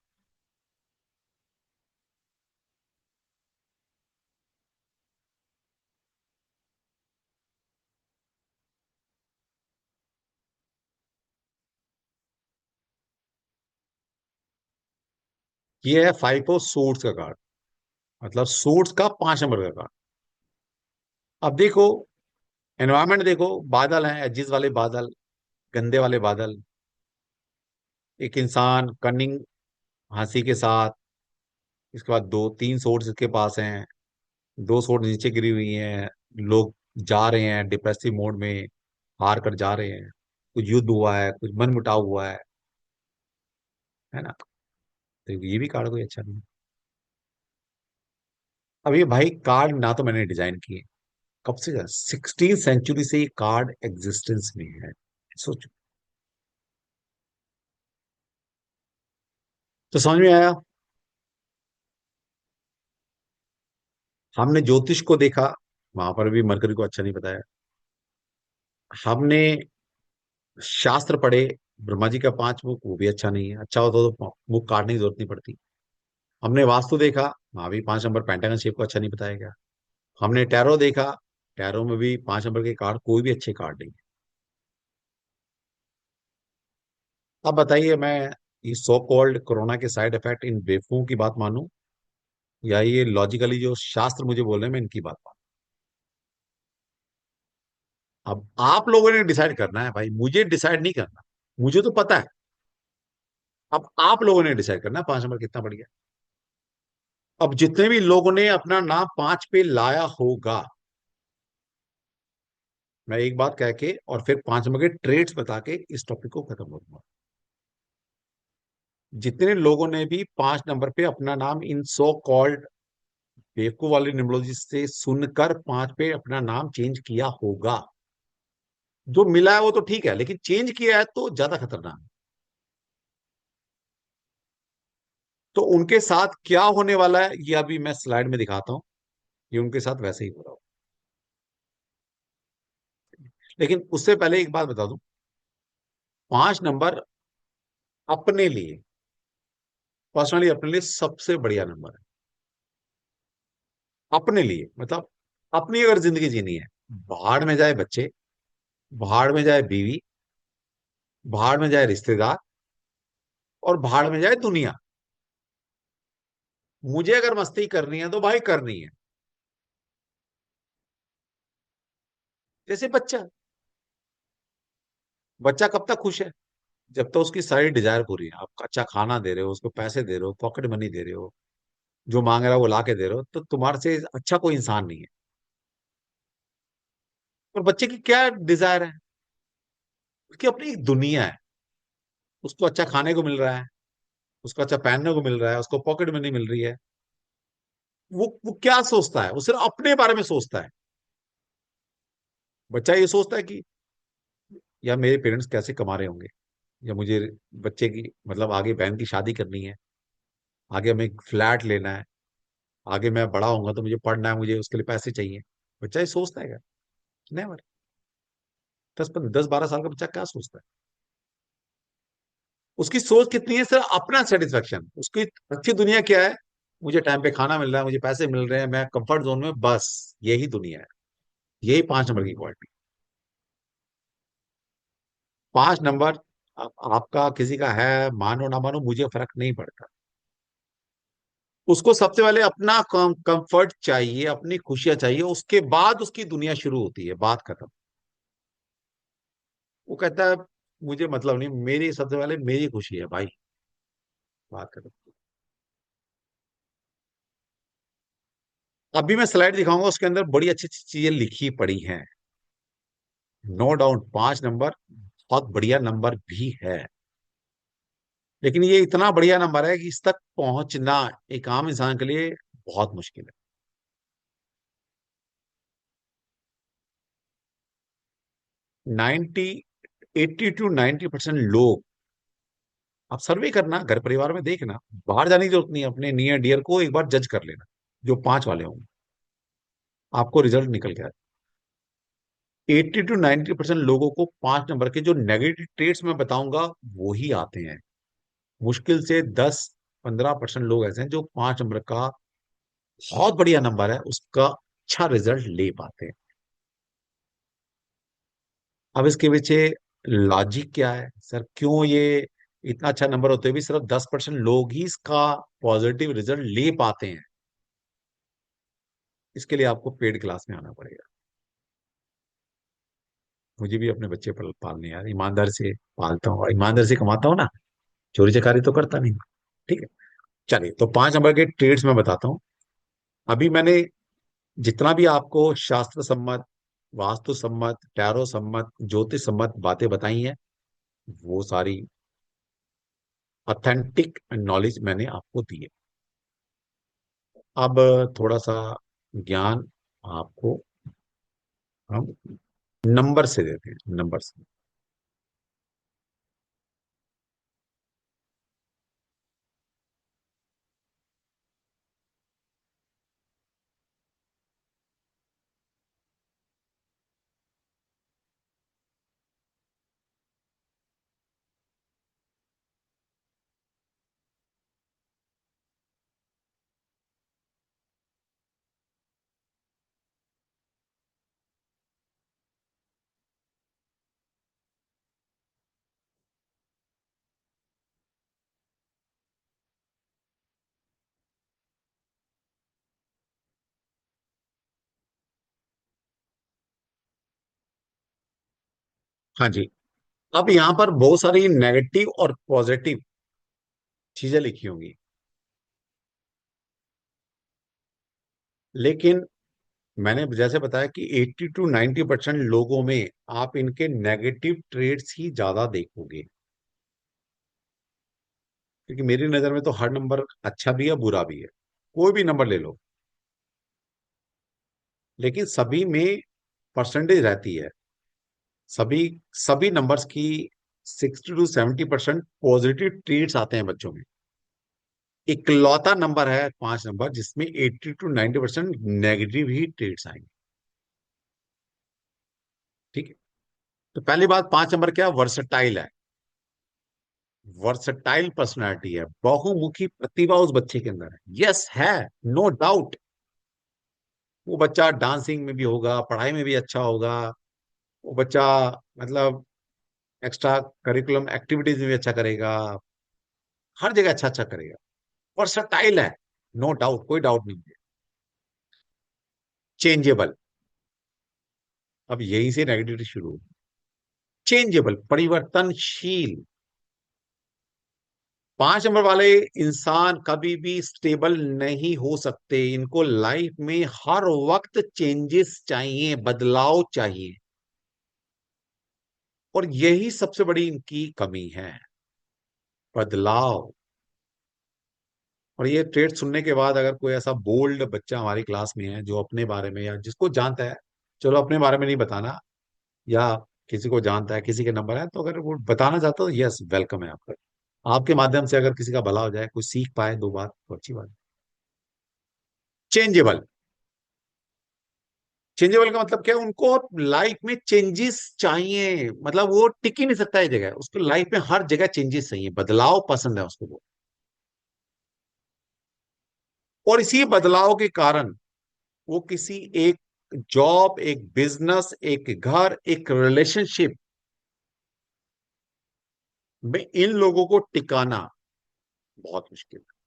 ये है 5 ऑफ सोर्ड्स का कार्ड, मतलब सोर्ड्स का 5 नंबर का कार्ड। अब देखो, एनवायरमेंट देखो, बादल हैं, एजिस वाले बादल, गंदे वाले बादल, एक इंसान कनिंग हंसी के साथ, इसके बाद 2 3 सोर्ड्स इसके पास हैं, 2 सोर्ड नीचे गिरी हुई हैं। लोग जा रहे हैं डिप्रेसिव मोड में, हार कर जा रहे हैं, कुछ युद्ध हुआ है, कुछ मनमुटाव हुआ है ना। तो ये भी कार्ड कोई अच्छा नहीं। अब ये भाई कार्ड ना तो मैंने डिजाइन किए, कब से, 16th सेंचुरी से ये कार्ड एग्जिस्टेंस में है, सोचो। तो समझ में आया? हमने ज्योतिष को देखा, वहां पर भी मरकरी को अच्छा नहीं बताया। हमने शास्त्र पढ़े, ब्रह्मा जी का 5 मुख, वो भी अच्छा नहीं है, अच्छा होता तो मुख काटने की जरूरत नहीं पड़ती। हमने वास्तु देखा, वहां भी 5 नंबर पेंटागन शेप को अच्छा नहीं बताया गया। हमने टैरो देखा, टैरो में भी 5 नंबर के कार्ड कोई भी अच्छे कार्ड नहीं है। अब बताइए, मैं ये सो कॉल्ड कोरोना के साइड इफेक्ट इन बेवकूफों की बात मानूं, या ये लॉजिकली जो शास्त्र मुझे बोल रहे हैं मैं इनकी बात मानूं? अब आप लोगों ने डिसाइड करना है भाई, मुझे डिसाइड नहीं करना, मुझे तो पता है। अब आप लोगों ने डिसाइड करना है 5 नंबर कितना बढ़ गया। अब जितने भी लोगों ने अपना नाम 5 पे लाया होगा, मैं एक बात कह के और फिर 5 नंबर के ट्रेड्स बता के इस टॉपिक को खत्म करूंगा। जितने लोगों ने भी 5 नंबर पे अपना नाम इन सो कॉल्ड बेवकूफ वाली न्यूमरोलॉजी से सुनकर 5 पे अपना नाम चेंज किया होगा, जो मिला है वो तो ठीक है, लेकिन चेंज किया है तो ज्यादा खतरनाक है। तो उनके साथ क्या होने वाला है ये अभी मैं स्लाइड में दिखाता हूं। ये उनके साथ वैसे ही हो रहा हो। लेकिन उससे पहले एक बात बता दूं, 5 नंबर अपने लिए, पर्सनली अपने लिए सबसे बढ़िया नंबर है। अपने लिए मतलब अपनी अगर जिंदगी जीनी है, भाड़ में जाए बच्चे, भाड़ में जाए बीवी, भाड़ में जाए रिश्तेदार, और भाड़ में जाए दुनिया, मुझे अगर मस्ती करनी है तो भाई करनी है। जैसे बच्चा, बच्चा कब तक खुश है? जब तक उसकी सारी डिजायर पूरी है। आप अच्छा खाना दे रहे हो, उसको पैसे दे रहे हो, पॉकेट मनी दे रहे हो, जो मांग रहा है वो ला के दे रहे हो, तो तुम्हारे से अच्छा कोई इंसान नहीं है। और बच्चे की क्या डिजायर है? उसकी अपनी एक दुनिया है। उसको अच्छा खाने को मिल रहा है, उसको अच्छा पहनने को मिल रहा है, उसको पॉकेट मनी मिल रही है। वो क्या सोचता है? वो सिर्फ अपने बारे में सोचता है। बच्चा ये सोचता है कि या मेरे पेरेंट्स कैसे कमा रहे होंगे, या मुझे बच्चे की मतलब आगे बहन की शादी करनी है, आगे हमें एक फ्लैट लेना है, आगे मैं बड़ा होऊंगा तो मुझे पढ़ना है, मुझे उसके लिए पैसे चाहिए। बच्चा ये सोचता है क्या? नेवर। 10-12 साल का बच्चा क्या सोचता है? उसकी सोच कितनी है? सिर्फ अपना सेटिस्फेक्शन। उसकी अच्छी दुनिया क्या है? मुझे टाइम पे खाना मिल रहा है, मुझे पैसे मिल रहे हैं, मैं कंफर्ट जोन में, बस यही दुनिया है। यही 5 नंबर की क्वालिटी। 5 नंबर, आपका किसी का है, मानो ना मानो, मुझे फर्क नहीं पड़ता। उसको सबसे पहले अपना कंफर्ट चाहिए, अपनी खुशियां चाहिए, उसके बाद उसकी दुनिया शुरू होती है, बात खत्म। वो कहता है मुझे मतलब नहीं, मेरी सबसे पहले मेरी खुशी है भाई, बात खत्म। अभी मैं स्लाइड दिखाऊंगा, उसके अंदर बड़ी अच्छी अच्छी चीजें लिखी पड़ी हैं। नो डाउट 5 नंबर बहुत बढ़िया नंबर भी है, लेकिन ये इतना बढ़िया नंबर है कि इस तक पहुंचना एक आम इंसान के लिए बहुत मुश्किल है। 90, 80 to 90% लोग, आप सर्वे करना, घर परिवार में देखना, बाहर जाने की जरूरत नहीं है, अपने नियर डियर को एक बार जज कर लेना, जो 5 वाले होंगे, आपको रिजल्ट निकल गया। 80 to 90% लोगों को 5 नंबर के जो नेगेटिव ट्रेट्स मैं बताऊंगा वो ही आते हैं। मुश्किल से 10-15% लोग ऐसे हैं जो 5 नंबर का बहुत बढ़िया नंबर है उसका अच्छा रिजल्ट ले पाते हैं। अब इसके पीछे लॉजिक क्या है सर, क्यों ये इतना अच्छा नंबर होते हुए भी सिर्फ 10% लोग ही इसका पॉजिटिव रिजल्ट ले पाते हैं? इसके लिए आपको पेड क्लास में आना पड़ेगा। मुझे भी अपने बच्चे पालने हैं यार, ईमानदार से पालता हूँ और ईमानदार से कमाता हूँ ना, चोरी चकारी तो करता नहीं। ठीक है, चलिए तो 5 नंबर के ट्रेड्स में बताता हूँ। अभी मैंने जितना भी आपको शास्त्र सम्मत, वास्तु सम्मत, टैरो सम्मत, ज्योतिष सम्मत बातें बताई हैं, वो सारी ऑथेंटिक नॉलेज मैंने आपको दी है। अब थोड़ा सा ज्ञान आपको हम नंबर से देते हैं, नंबर से। हाँ जी। अब यहां पर बहुत सारी नेगेटिव और पॉजिटिव चीजें लिखी होंगी, लेकिन मैंने जैसे बताया कि 80 to 90% लोगों में आप इनके नेगेटिव ट्रेड्स ही ज्यादा देखोगे, क्योंकि मेरी नजर में तो हर नंबर अच्छा भी है बुरा भी है, कोई भी नंबर ले लो, लेकिन सभी में परसेंटेज रहती है। सभी सभी नंबर्स की 60 to 70% पॉजिटिव ट्रेड्स आते हैं बच्चों में। इकलौता नंबर है 5 नंबर जिसमें 80 to 90% नेगेटिव ही ट्रेड्स आएंगे। ठीक है। तो पहली बात, 5 नंबर क्या, वर्सटाइल है। वर्सटाइल पर्सनालिटी है, बहुमुखी प्रतिभा उस बच्चे के अंदर है। यस है, नो डाउट। वो बच्चा डांसिंग में भी होगा, पढ़ाई में भी अच्छा होगा, वो बच्चा मतलब एक्स्ट्रा करिकुलम एक्टिविटीज में भी अच्छा करेगा, हर जगह अच्छा अच्छा करेगा। वर्सटाइल है, नो डाउट, कोई डाउट नहीं है। चेंजेबल, अब यहीं से नेगेटिविटी शुरू होगी। चेंजेबल, परिवर्तनशील। 5 नंबर वाले इंसान कभी भी स्टेबल नहीं हो सकते, इनको लाइफ में हर वक्त चेंजेस चाहिए, बदलाव चाहिए, और यही सबसे बड़ी इनकी कमी है, बदलाव। और ये ट्रेड सुनने के बाद अगर कोई ऐसा बोल्ड बच्चा हमारी क्लास में है जो अपने बारे में या जिसको जानता है, चलो अपने बारे में नहीं बताना, या किसी को जानता है, किसी के नंबर है, तो अगर वो बताना चाहता हो, यस वेलकम है आपका। आपके माध्यम से अगर किसी का भला हो जाए, कोई सीख पाए 2 बार, तो अच्छी बात है। चेंजेबल, चेंजेबल का मतलब क्या है, उनको लाइफ में चेंजेस चाहिए, मतलब वो टिक ही नहीं सकता है जगह, उसको लाइफ में हर जगह चेंजेस चाहिए, बदलाव पसंद है उसको वो। और इसी बदलाव के कारण वो किसी एक जॉब, एक बिजनेस, एक घर, एक रिलेशनशिप में इन लोगों को टिकाना बहुत मुश्किल है।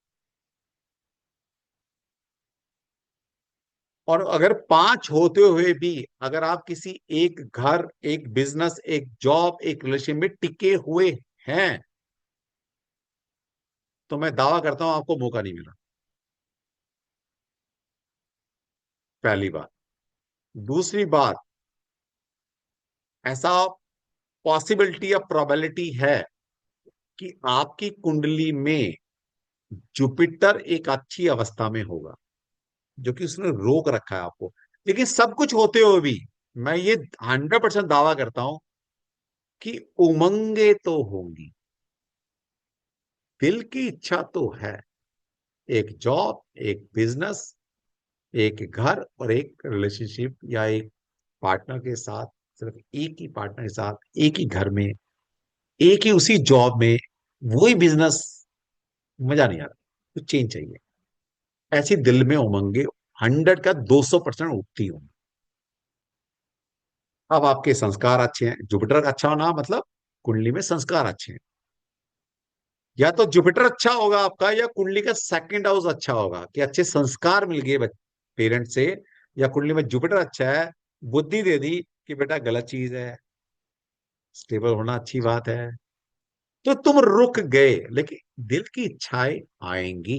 और अगर 5 होते हुए भी अगर आप किसी एक घर, एक बिजनेस, एक जॉब, एक रिलेशन में टिके हुए हैं, तो मैं दावा करता हूं आपको मौका नहीं मिला। पहली बात। दूसरी बात, ऐसा पॉसिबिलिटी या प्रोबेबिलिटी है कि आपकी कुंडली में जुपिटर एक अच्छी अवस्था में होगा, जो कि उसने रोक रखा है आपको। लेकिन सब कुछ होते हुए भी मैं ये 100% दावा करता हूं कि उमंगे तो होंगी, दिल की इच्छा तो है, एक जॉब, एक बिजनेस, एक घर और एक रिलेशनशिप, या एक पार्टनर के साथ, सिर्फ एक ही पार्टनर के साथ, एक ही घर में, एक ही उसी जॉब में, वही बिजनेस, मजा नहीं आ रहा, कुछ चेंज चाहिए। ऐसी दिल में उमंगे 100 का 200% उठती होंगी। अब आपके संस्कार अच्छे हैं, जुपिटर अच्छा होना मतलब कुंडली में संस्कार अच्छे हैं। या तो जुपिटर अच्छा होगा आपका, या कुंडली का सेकंड हाउस अच्छा होगा कि अच्छे संस्कार मिल गए पेरेंट से, या कुंडली में जुपिटर अच्छा है, बुद्धि दे दी कि बेटा गलत चीज है, स्टेबल होना अच्छी बात है, तो तुम रुक गए। लेकिन दिल की इच्छाएं आएंगी।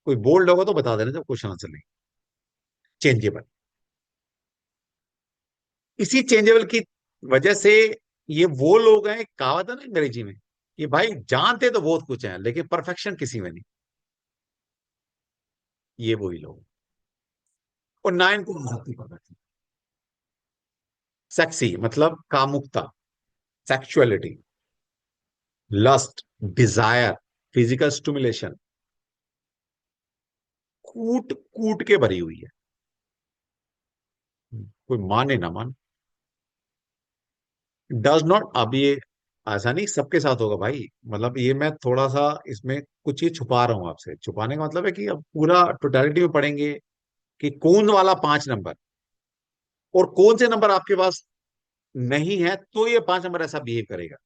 कोई बोल्ड होगा तो बता देना जब क्वेश्चन आंसर नहीं। चेंजेबल, इसी चेंजेबल की वजह से ये वो लोग हैं, कहावत है ना अंग्रेजी में, कि भाई जानते तो बहुत कुछ है लेकिन परफेक्शन किसी में नहीं। ये वही लोग। और 9 को भक्ति परफेक्शन। सेक्सी मतलब कामुकता, sexuality, lust, desire, physical stimulation, कूट कूट के भरी हुई है, कोई माने ना मान। डज नॉट, अब ये ऐसा नहीं सबके साथ होगा भाई, मतलब ये मैं थोड़ा सा इसमें कुछ ही छुपा रहा हूं आपसे। छुपाने का मतलब है कि अब पूरा टोटलिटी में पढ़ेंगे कि कौन वाला 5 नंबर और कौन से नंबर आपके पास नहीं है, तो ये 5 नंबर ऐसा बिहेव करेगा।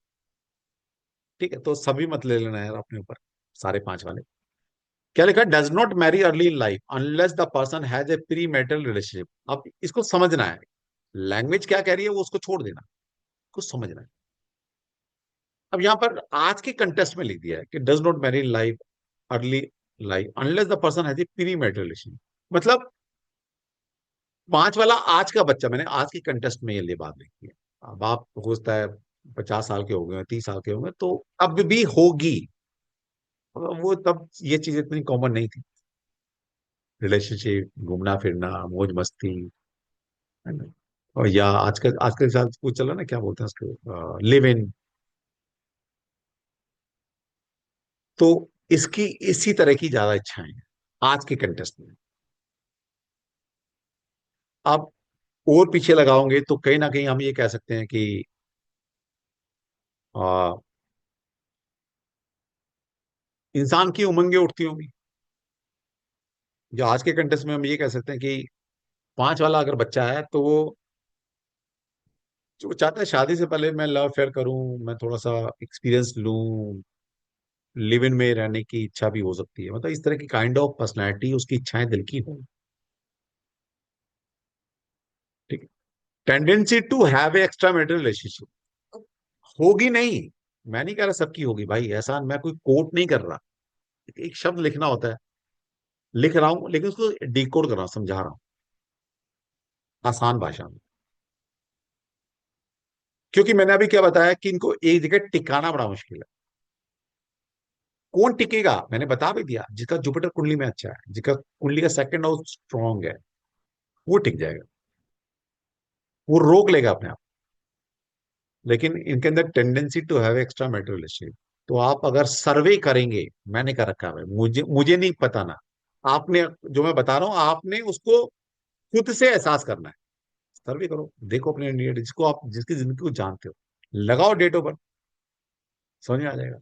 ठीक है, तो सभी मत ले लेना यार अपने ऊपर, सारे 5 वाले। क्या लिखा, does not marry early in life unless the person has a pre marital relationship. अब इसको समझना है, लैंग्वेज क्या कह रही है वो उसको छोड़ देना। को समझना है। अब यहां पर आज के कंटेस्ट में लिख दिया है कि does not marry life early life unless the person has a pre marital relation. मतलब 5 वाला आज का बच्चा, मैंने आज के कंटेस्ट में ये बात लिखी है। अब आप हो सकता है 50 साल के हो गए, 30 साल के हो गए, तो अब भी होगी। वो तब ये चीज इतनी कॉमन नहीं थी, रिलेशनशिप, घूमना फिरना, मौज मस्ती, है ना। और या आजकल के साथ कुछ चला ना, क्या बोलते हैं उसको, लिव इन। तो इसकी इसी तरह की ज्यादा इच्छाएं हैं आज के कंटेस्ट में। अब और पीछे लगाओगे तो कहीं ना कहीं हम ये कह सकते हैं कि आ, इंसान की उमंगें उठती होंगी। जो आज के कंटेस्ट में हम ये कह सकते हैं कि 5 वाला अगर बच्चा है तो वो जो चाहता है शादी से पहले मैं लव अफेयर करूं, मैं थोड़ा सा एक्सपीरियंस लूं, लिव इन में रहने की इच्छा भी हो सकती है। मतलब इस तरह की काइंड ऑफ पर्सनैलिटी उसकी इच्छाएं दिल की हो। ठीक है। Tendency to have a extramarital relationship होगी नहीं, मैं नहीं कह रहा सबकी होगी भाई, ऐसा मैं कोई कोट नहीं कर रहा। एक शब्द लिखना होता है, लिख रहा हूं लेकिन उसको डिकोड कर रहा हूं, समझा रहा हूं आसान भाषा में। क्योंकि मैंने अभी क्या बताया कि इनको एक जगह टिकाना बड़ा मुश्किल है। कौन टिकेगा मैंने बता भी दिया, जिसका जुपिटर कुंडली में अच्छा है, जिसका कुंडली का सेकंड हाउस स्ट्रॉन्ग है, वो टिक जाएगा, वो रोक लेगा अपने आप। लेकिन इनके अंदर tendency to have extramarital relationship. तो आप अगर सर्वे करेंगे, मैंने कर रखा है, मुझे मुझे नहीं पता ना, आपने जो मैं बता रहा हूं आपने उसको खुद से एहसास करना है। सर्वे करो, देखो अपने इंडिया जिसको आप जिसकी जिंदगी को जानते हो, लगाओ डेट ऑफ बर्थ, समझ में आ जाएगा।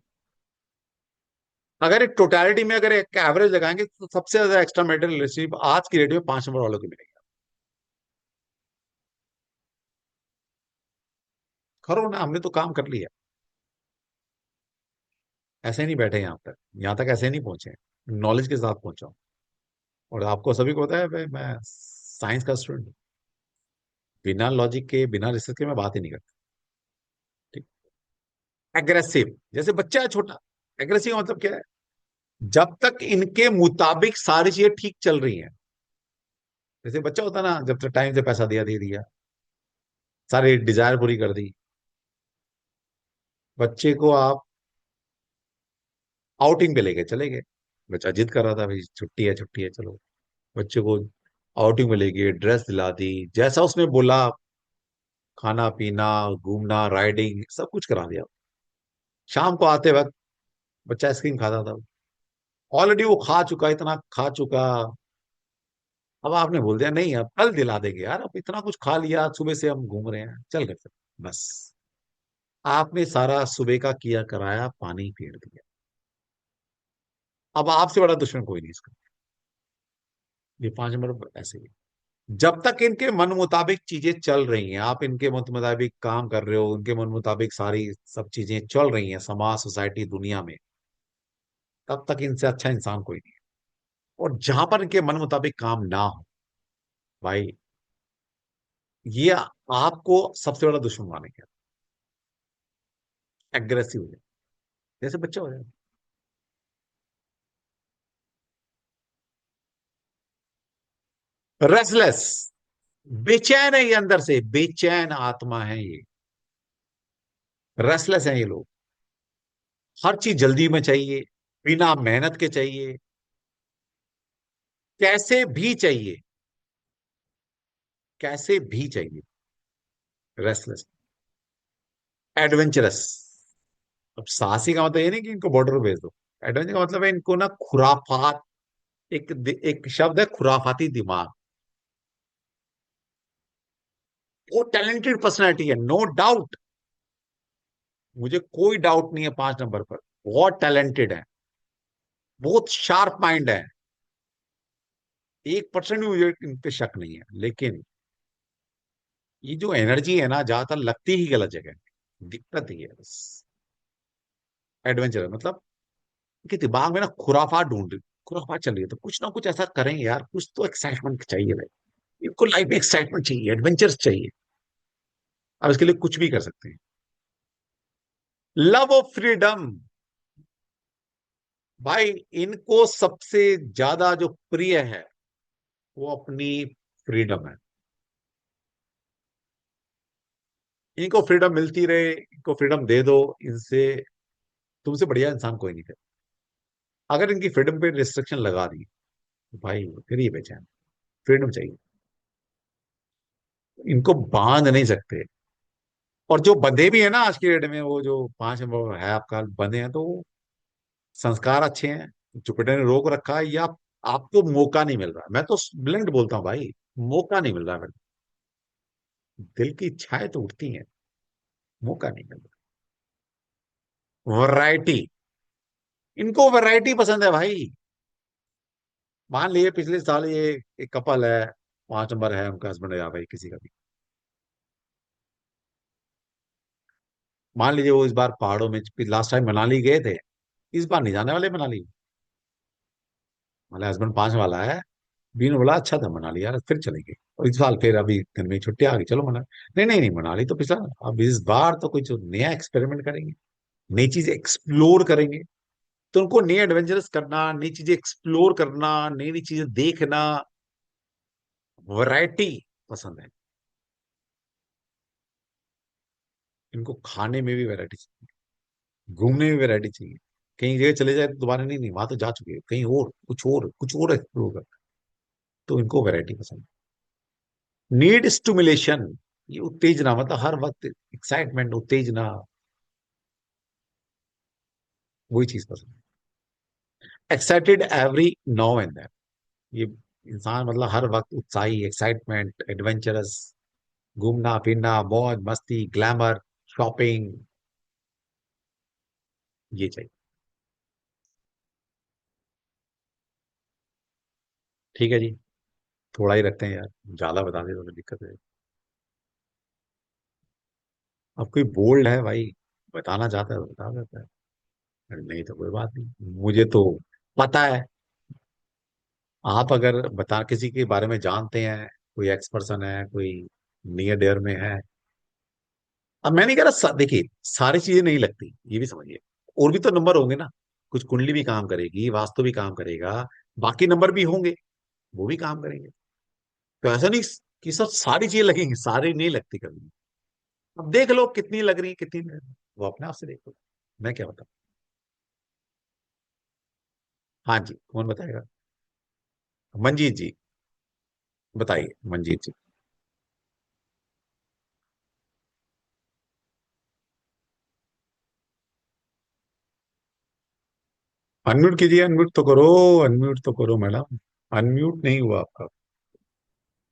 अगर एक टोटलिटी में अगर एक एवरेज लगाएंगे तो सबसे ज्यादा एक्स्ट्रा मैरिटल रिलेशनशिप आज की डेट में 5 नंबर वालों को मिलेगा। करो ना, हमने तो काम कर लिया। ऐसे नहीं बैठे यहाँ तक ऐसे नहीं पहुंचे, नॉलेज के साथ पहुंचा हूं। और आपको सभी को पता है भाई, मैं साइंस का स्टूडेंट हूं। बिना लॉजिक के, बिना रिसर्च के मैं बात ही नहीं करता। ठीक। एग्रेसिव जैसे बच्चा है छोटा, एग्रेसिव मतलब क्या है? जब तक इनके मुताबिक सारी चीजें ठीक चल रही हैं, जैसे बच्चा होता है ना, जब तक टाइम से पैसा दिया, दे दिया, सारी डिजायर पूरी कर दी। बच्चे को आप आउटिंग पे लेके चले गए, बच्चा जिद कर रहा था भाई छुट्टी है चलो, बच्चे को आउटिंग में ले गए, ड्रेस दिला दी, जैसा उसने बोला, खाना पीना, घूमना, राइडिंग, सब कुछ करा दिया। शाम को आते वक्त बच्चा आइसक्रीम खाता था, ऑलरेडी वो खा चुका, इतना खा चुका। अब आपने बोल दिया नहीं अब कल दिला देंगे यार, अब इतना कुछ खा लिया, सुबह से हम घूम रहे हैं, चल कर बस। आपने सारा सुबह का किया कराया पानी फेर दिया। अब आपसे बड़ा दुश्मन कोई नहीं इसका। ये 5 नंबर ऐसे ही, जब तक इनके मन मुताबिक चीजें चल रही हैं, आप इनके मन मुताबिक काम कर रहे हो, उनके मन मुताबिक सारी सब चीजें चल रही हैं समाज, सोसाइटी, दुनिया में, तब तक इनसे अच्छा इंसान कोई नहीं है। और जहां पर इनके मन मुताबिक काम ना हो भाई, ये आपको सबसे बड़ा दुश्मन मानेंगे, एग्रेसिव हो जाए, जैसे बच्चा हो जाए। रेस्टलेस, बेचैन है ये, अंदर से बेचैन आत्मा है ये, रेस्टलेस है ये लोग। हर चीज जल्दी में चाहिए, बिना मेहनत के चाहिए, कैसे भी चाहिए, कैसे भी चाहिए। Restless, adventurous. अब साहसी का मतलब ये नहीं कि इनको बॉर्डर भेज दो, एडवेंचर का मतलब है इनको ना खुराफात, एक शब्द है खुराफाती दिमाग। वो टैलेंटेड पर्सनैलिटी है, नो डाउट, मुझे कोई डाउट नहीं है 5 नंबर पर, बहुत टैलेंटेड है, बहुत शार्प माइंड है, 1% भी मुझे इन पे शक नहीं है। लेकिन ये जो एनर्जी है ना, ज्यादातर लगती ही गलत जगह है। दिक्कत ही है बस। एडवेंचर मतलब कि दिमाग में ना खुराफात ढूंढ, खुराफात चल रही है, तो कुछ ना कुछ ऐसा करेंगे यार, कुछ तो एक्साइटमेंट चाहिए भाई, इनको लाइफ में एक्साइटमेंट चाहिए, एडवेंचर्स चाहिए। अब इसके लिए कुछ भी कर सकते हैं। लव ऑफ फ्रीडम, भाई इनको सबसे ज्यादा जो प्रिय है वो अपनी फ्रीडम है। इनको फ्रीडम मिलती रहे, इनको फ्रीडम दे दो, इनसे तुमसे बढ़िया इंसान कोई नहीं थे। अगर इनकी फ्रीडम पे रिस्ट्रिक्शन लगा दी तो भाई फिर ये बेचैन। फ्रीडम चाहिए, इनको बांध नहीं सकते। और जो बंधे भी है ना आज की डेट में, वो जो 5 नंबर है आपका बंधे हैं, तो वो संस्कार अच्छे हैं, जुपिटर ने रोक रखा है, या आपको मौका नहीं मिल रहा। मैं तो ब्लैंक बोलता हूँ भाई, मौका नहीं मिल रहा है। दिल की इच्छाएं तो उठती हैं, मौका नहीं मिल रहा। वैरायटी, इनको वैरायटी पसंद है भाई। मान लिए पिछले साल ये एक कपल है, 5 नंबर है उनका हस्बैंड या भाई किसी का भी, मान लीजिए वो इस बार पहाड़ों में, लास्ट टाइम मनाली गए थे, इस बार नहीं जाने वाले मनाली। मतलब हस्बैंड 5 वाला है, बीन बोला अच्छा था मनाली यार, फिर चलेंगे। और इस साल फिर अभी दिन में छुट्टी आ गई, चलो मनाली। नहीं नहीं नहीं, मनाली तो पिछला, अब इस बार तो कुछ नया एक्सपेरिमेंट करेंगे, नई चीजें एक्सप्लोर करेंगे। तो उनको नई एडवेंचरस करना, नई चीजें एक्सप्लोर करना, नई नई चीजें देखना, वैरायटी पसंद है। इनको खाने में भी वैरायटी चाहिए, घूमने में वैरायटी चाहिए। कहीं जगह चले जाए तो दोबारा नहीं नहीं, वहां तो जा चुके हैं, कहीं और कुछ और एक्सप्लोर कर। तो इनको वैरायटी पसंद है। नीड स्टिमुलेशन, ये उत्तेजना, मतलब हर वक्त एक्साइटमेंट, उत्तेजना, वही चीज पसंद है। Excited every now and then, ये इंसान मतलब हर वक्त उत्साही, एक्साइटमेंट, एडवेंचरस, घूमना फिरना, मौज मस्ती, ग्लैमर, शॉपिंग, ये चाहिए। ठीक है जी, थोड़ा ही रखते हैं यार, ज्यादा बता दे तो दिक्कत है। अब कोई बोल्ड है भाई, बताना चाहता है तो बता देता है, अरे नहीं तो कोई बात नहीं, मुझे तो पता है। आप अगर बता किसी के बारे में जानते हैं, कोई एक्स पर्सन है, कोई नियर डेयर में है। अब मैं नहीं कह रहा देखिए सारी चीजें नहीं लगती, ये भी समझिए। और भी तो नंबर होंगे ना, कुछ कुंडली भी काम करेगी, वास्तु भी काम करेगा, बाकी नंबर भी होंगे, वो भी काम करेंगे। तो ऐसा नहीं कि सब सारी चीजें लगेंगी, सारी नहीं लगती कभी। अब देख लो कितनी लग रही, कितनी नहीं, वो अपने आप से देख लो, मैं क्या बताऊं। हाँ जी, कौन बताएगा? मंजीत जी, बताइए मंजीत जी। अनम्यूट कीजिए, अनम्यूट तो करो, अनम्यूट तो करो मैडम, अनम्यूट नहीं हुआ आपका।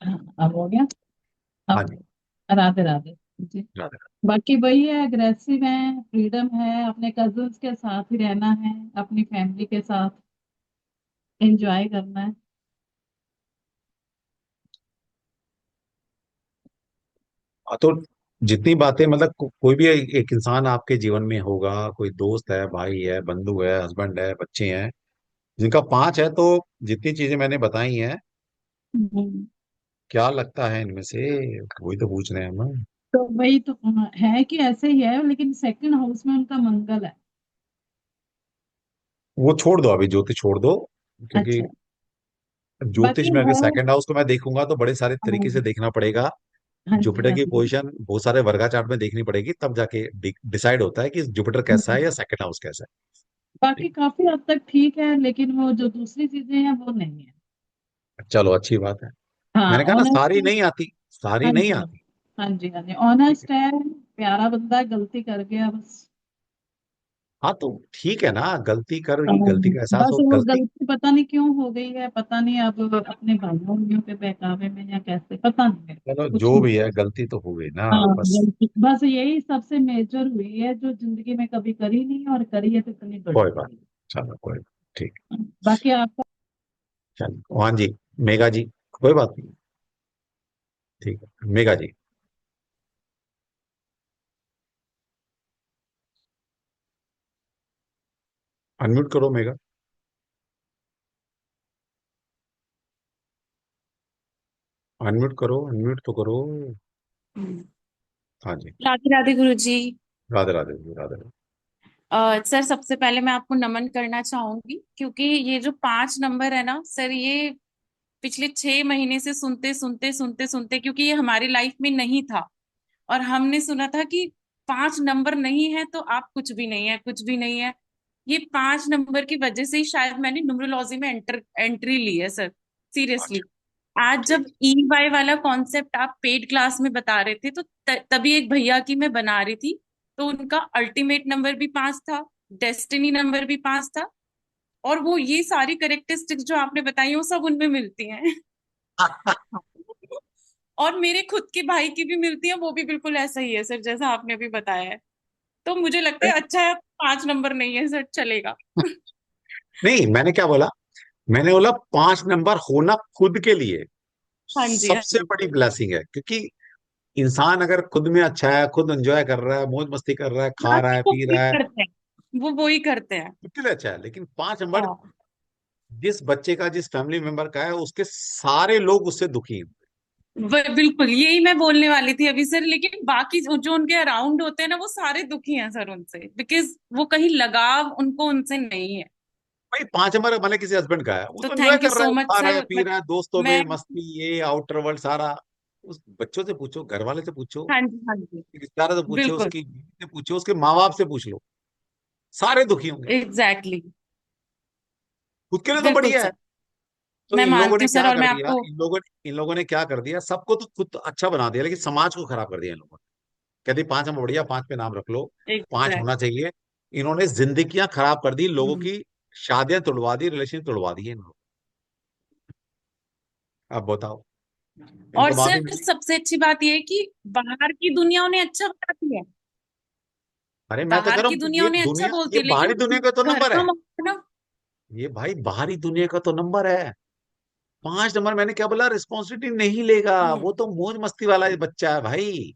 हाँ, अब हो गया। हाँ अब जी, राधे राधे जी। राधा। बाकी वही है, अग्रेसिव है, फ्रीडम है, अपने कजिन्स के साथ ही रहना है, अपनी फैमिली के साथ एंजॉय करना है। तो जितनी बातें मतलब कोई भी एक इंसान आपके जीवन में होगा, कोई दोस्त है, भाई है, बंधु है, हस्बैंड है, बच्चे हैं, जिनका 5 है, तो जितनी चीजें मैंने बताई हैं, हम्म, क्या लगता है इनमें से, वही तो पूछ रहे हैं हम। तो वही तो है कि ऐसे ही है, लेकिन सेकंड हाउस में उनका मंगल है। वो छोड़ दो, अभी ज्योतिष छोड़ दो, क्योंकि अच्छा। ज्योतिष बाकी में अगर है। सेकंड हाउस को मैं देखूंगा तो बड़े सारे तरीके से हाँ। देखना पड़ेगा। हाँ जी, जुपिटर हाँ की जी। पोजीशन बहुत सारे वर्गा चार्ट में देखनी पड़ेगी, तब जाके डिसाइड होता है कि जुपिटर कैसा है या हम्म, सेकंड हाउस कैसा है। बाकी काफी हद तक ठीक है, लेकिन वो जो दूसरी चीजें हैं वो नहीं है। चलो अच्छी बात है। हाँ, मैंने कहा ना ऑनेस्ट। सारी नहीं आती, सारी हाँ नहीं जी। आती। हाँ जी, हाँ जी, ठीक है, ऑनेस्ट है। प्यारा बंदा है, गलती कर गया बस। हाँ तो ठीक है ना, गलती करोगी, गलती हाँ, का एहसास बस हो, वो गलती। गलती पता नहीं क्यों हो गई है, पता नहीं, अब अपने भाइयों बहनों के बहकावे में या कैसे, पता नहीं है। चलो कुछ जो नहीं। भी है, गलती तो हो गई ना, हाँ, बस। गलती बस यही सबसे मेजर हुई है, जो जिंदगी में कभी करी नहीं, और करी है तो इतनी बड़ी कोई बात, करी चलो कोई बात, ठीक। है। बाकी आपका। चलो हाँ जी, मेघा जी, कोई बात नहीं, ठीक है मेघा जी। अनम्यूट करो मेघा, अनम्यूट करो, अनम्यूट तो करो। हाँ जी। राधे राधे गुरु जी। राधे राधे जी, राधे राधे। सर सबसे पहले मैं आपको नमन करना चाहूंगी, क्योंकि ये जो 5 नंबर है ना सर, ये पिछले 6 महीने से सुनते सुनते सुनते सुनते, क्योंकि ये हमारी लाइफ में नहीं था, और हमने सुना था कि 5 नंबर नहीं है तो आप कुछ भी नहीं है, कुछ भी नहीं है। ये 5 नंबर की वजह से ही शायद मैंने न्यूमरोलॉजी में एंट्री ली है सर, सीरियसली। अच्छा। आज ठीक। जब EY वाला कॉन्सेप्ट आप पेड क्लास में बता रहे थे, तो तभी एक भैया की मैं बना रही थी, तो उनका अल्टीमेट नंबर भी 5 था, डेस्टिनी नंबर भी 5 था, और वो ये सारी करेक्टरिस्टिक्स जो आपने बताई वो सब उनमें मिलती हैं। और मेरे खुद के भाई की भी मिलती है, वो भी बिल्कुल ऐसा ही है सर जैसा आपने अभी बताया है। तो मुझे लगता है अच्छा है 5 नंबर नहीं है सर, चलेगा। नहीं, मैंने क्या बोला? मैंने बोला 5 नंबर होना खुद के लिए हाँ जी, हाँ सबसे जी। बड़ी ब्लेसिंग है, क्योंकि इंसान अगर खुद में अच्छा है, खुद एंजॉय कर रहा है, मौज मस्ती कर रहा है, खा रहा बाकी है, वो पी वही रहा है, करते हैं, वो वही करते हैं। उसके लिए अच्छा है। लेकिन 5 नंबर हाँ, जिस बच्चे का, जिस फैमिली मेंबर का है, उसके सारे लोग उससे दुखी हैं। बिल्कुल यही मैं बोलने वाली थी अभी सर, लेकिन बाकी जो उनके अराउंड होते हैं ना, वो सारे दुखी हैं सर उनसे, बिकॉज वो कहीं लगाव उनको उनसे नहीं है। भाई 5 नंबर भले किसी हस्बैंड का है, वो तो तो एंजॉय थैंक यू कर रहा सो है, मच खा रहा है, सर, पी बट रहा है, दोस्तों मैं, में मस्ती, ये आउटर वर्ल्ड सारा। उस बच्चों से पूछो, घर वाले से पूछो, हाँ जी, हाँ जी, रिश्तेदारों से पूछो, बिल्कुल, उसकी बीवी से पूछो, उसके माँ बाप से पूछ लो, सारे दुखी होंगे। एग्जैक्टली, खुद के लिए तो बिल्कुल बढ़िया है। सर, तो मैं इन लोगों मानती ने हूँ सर, क्या और कर मैं दिया, आपको, इन लोगों ने क्या कर दिया, सबको तो खुद अच्छा बना दिया, लेकिन समाज को खराब कर दिया इन लोगों ने। कहते 5 नंबर बढ़िया, 5 पे नाम रख लो, 5 एग्जैक्ट, होना चाहिए। इन्होंने जिंदगियां खराब कर दी लोगों की, शादियां तोड़वा दी, रिलेशन तोड़वा दिए इन लोगों। अब बताओ, और इनको माफी सर मिली? सबसे अच्छी बात यह है कि बाहर की दुनिया उन्हें अच्छा बताती है, अरे मैं तो कह बाहर रहा की हूँ, दुनिया ये उन्हें अच्छा दुनिया, बोलती ये है, बाहरी लेकिन दुनिया का तो घर नंबर का है। माहौल ना, ये भाई बाहरी दुनिया का तो नंबर है। 5 नंबर, मैंने क्या बोला, रिस्पॉन्सिबिलिटी नहीं लेगा, वो हम्म, तो मौज मस्ती वाला बच्चा है भाई।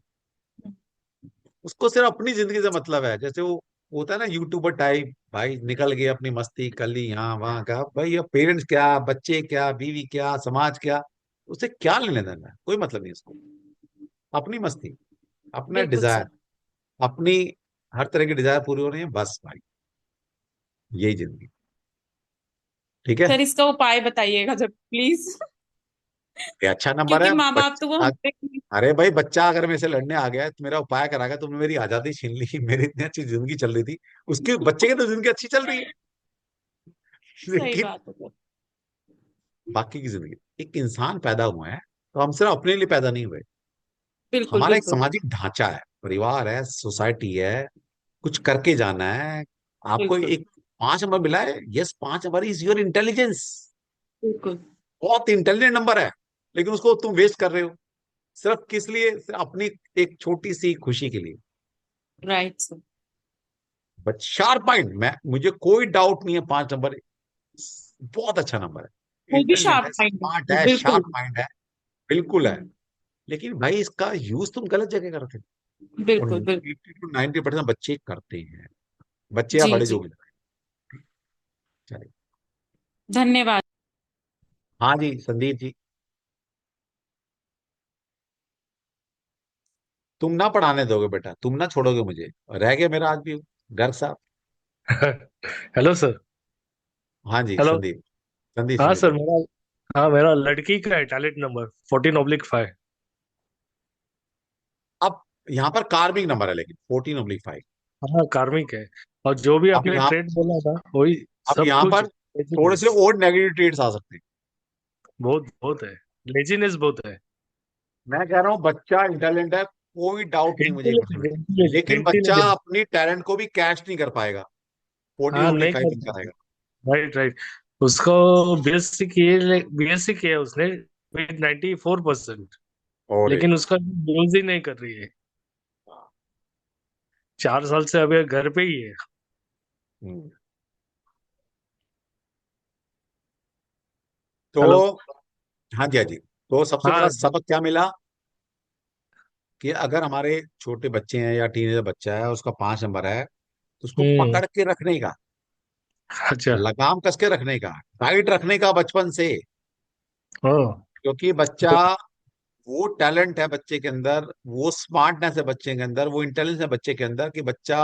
उसको सिर्फ अपनी जिंदगी से मतलब है, जैसे वो होता है ना यूट्यूबर टाइप, भाई निकल गए अपनी मस्ती कर ली यहाँ वहां का, भाई अब पेरेंट्स क्या, बच्चे क्या, बीवी क्या, समाज क्या, उससे क्या लेने देना है, कोई मतलब नहीं उसको। अपनी मस्ती, अपना बिल्कुल डिजायर, सर। अपनी हर तरह की डिजायर पूरी हो रही है, बस भाई यही जिंदगी। ठीक है। सर इसका उपाय बताइएगा जब, प्लीज। ये अच्छा नंबर क्योंकि है माँ बाप तो वो बच्चा। होते ही अरे भाई, बच्चा अगर मेरे से लड़ने आ गया है तो मेरा उपाय कराएगा, तुमने मेरी आजादी छीन ली, मेरी इतनी अच्छी जिंदगी चल रही थी, उसके बच्चे की तो जिंदगी अच्छी चल रही है, सही लेकिन बात है सर। बाकी की जिंदगी, एक इंसान पैदा हुआ है तो हम सिर्फ अपने लिए पैदा नहीं हुए। बिल्कुल, हमारा एक बिल्कुल, सामाजिक ढांचा है, परिवार है, सोसाइटी है, कुछ करके जाना है। आपको बिल्कुल, एक 5 नंबर मिला है, yes, 5 number is your intelligence, बिल्कुल, बहुत इंटेलिजेंट नंबर है, लेकिन उसको तुम वेस्ट कर रहे हो, सिर्फ किस लिए? सिर्फ अपनी एक छोटी सी खुशी के लिए। Right sir. But sharp mind, मैं, मुझे कोई डाउट नहीं है, 5 नंबर बहुत अच्छा नंबर है, वो भी इंटेलिजेंट शार्प है, माइंड स्मार्ट है, है, बिल्कुल, शार्प माइंड है, बिल्कुल है। हम्म, लेकिन भाई इसका यूज तुम गलत जगह करते हो, और बिल्कुल, बिल्कुल, 80 to 90% बच्चे करते हैं, बच्चे या जी बड़े जो जी, भी। चलिए। धन्यवाद। हाँ जी, संदीप जी, तुम ना पढ़ाने दोगे बेटा, तुम ना छोड़ोगे मुझे, रह गया मेरा आज भी घर साहब। Hello sir. हाँ जी हेलो। संदीप, संदीप हाँ संदीप सर, बोलो। मेरा, हाँ मेरा लड़की का है टैलेंट नंबर 14/5। अब यहाँ पर कार्मिक नंबर है, लेकिन 14/5। हाँ कार्मिक है। और जो भी अब आपने यहाँ ट्रेड बोला था वही अब सब यहाँ कुछ। पर थोड़े से लेजीनेस और नेगेटिव ट्रेड्स आ सकते हैं। बहुत बहुत है। लेजीनेस बहुत है। मैं कह रहा हूँ बच्चा इंटेलिजेंट है, कोई डाउट नहीं मुझे इंटेलिजेंट इसमें, लेकिन बच्चा इंटेलिजेंट। अपनी टैलेंट को भी कैश नहीं कर पाएगा, फोर्टीन हाँ ओनली नहीं फाइव कर नहीं सकते। करेगा। Right right. उसको बीएससी किया उसने विद 94%। और लेकिन उसका यूज ही नहीं कर रही है। 4 साल से अभी घर पे ही है। हम्म, हेलो। तो हाँ जी, हाँ जी। तो सबसे बड़ा हाँ सबक क्या मिला, कि अगर हमारे छोटे बच्चे हैं या टीनेजर बच्चा है, उसका 5 नंबर है, तो उसको हम्म। पकड़ के रखने का, अच्छा। लगाम कस के रखने का, टाइट रखने का बचपन से। ओ। क्योंकि बच्चा वो टैलेंट है बच्चे के अंदर, वो स्मार्टनेस है बच्चे के अंदर, वो इंटेलिजेंस है बच्चे के अंदर, कि बच्चा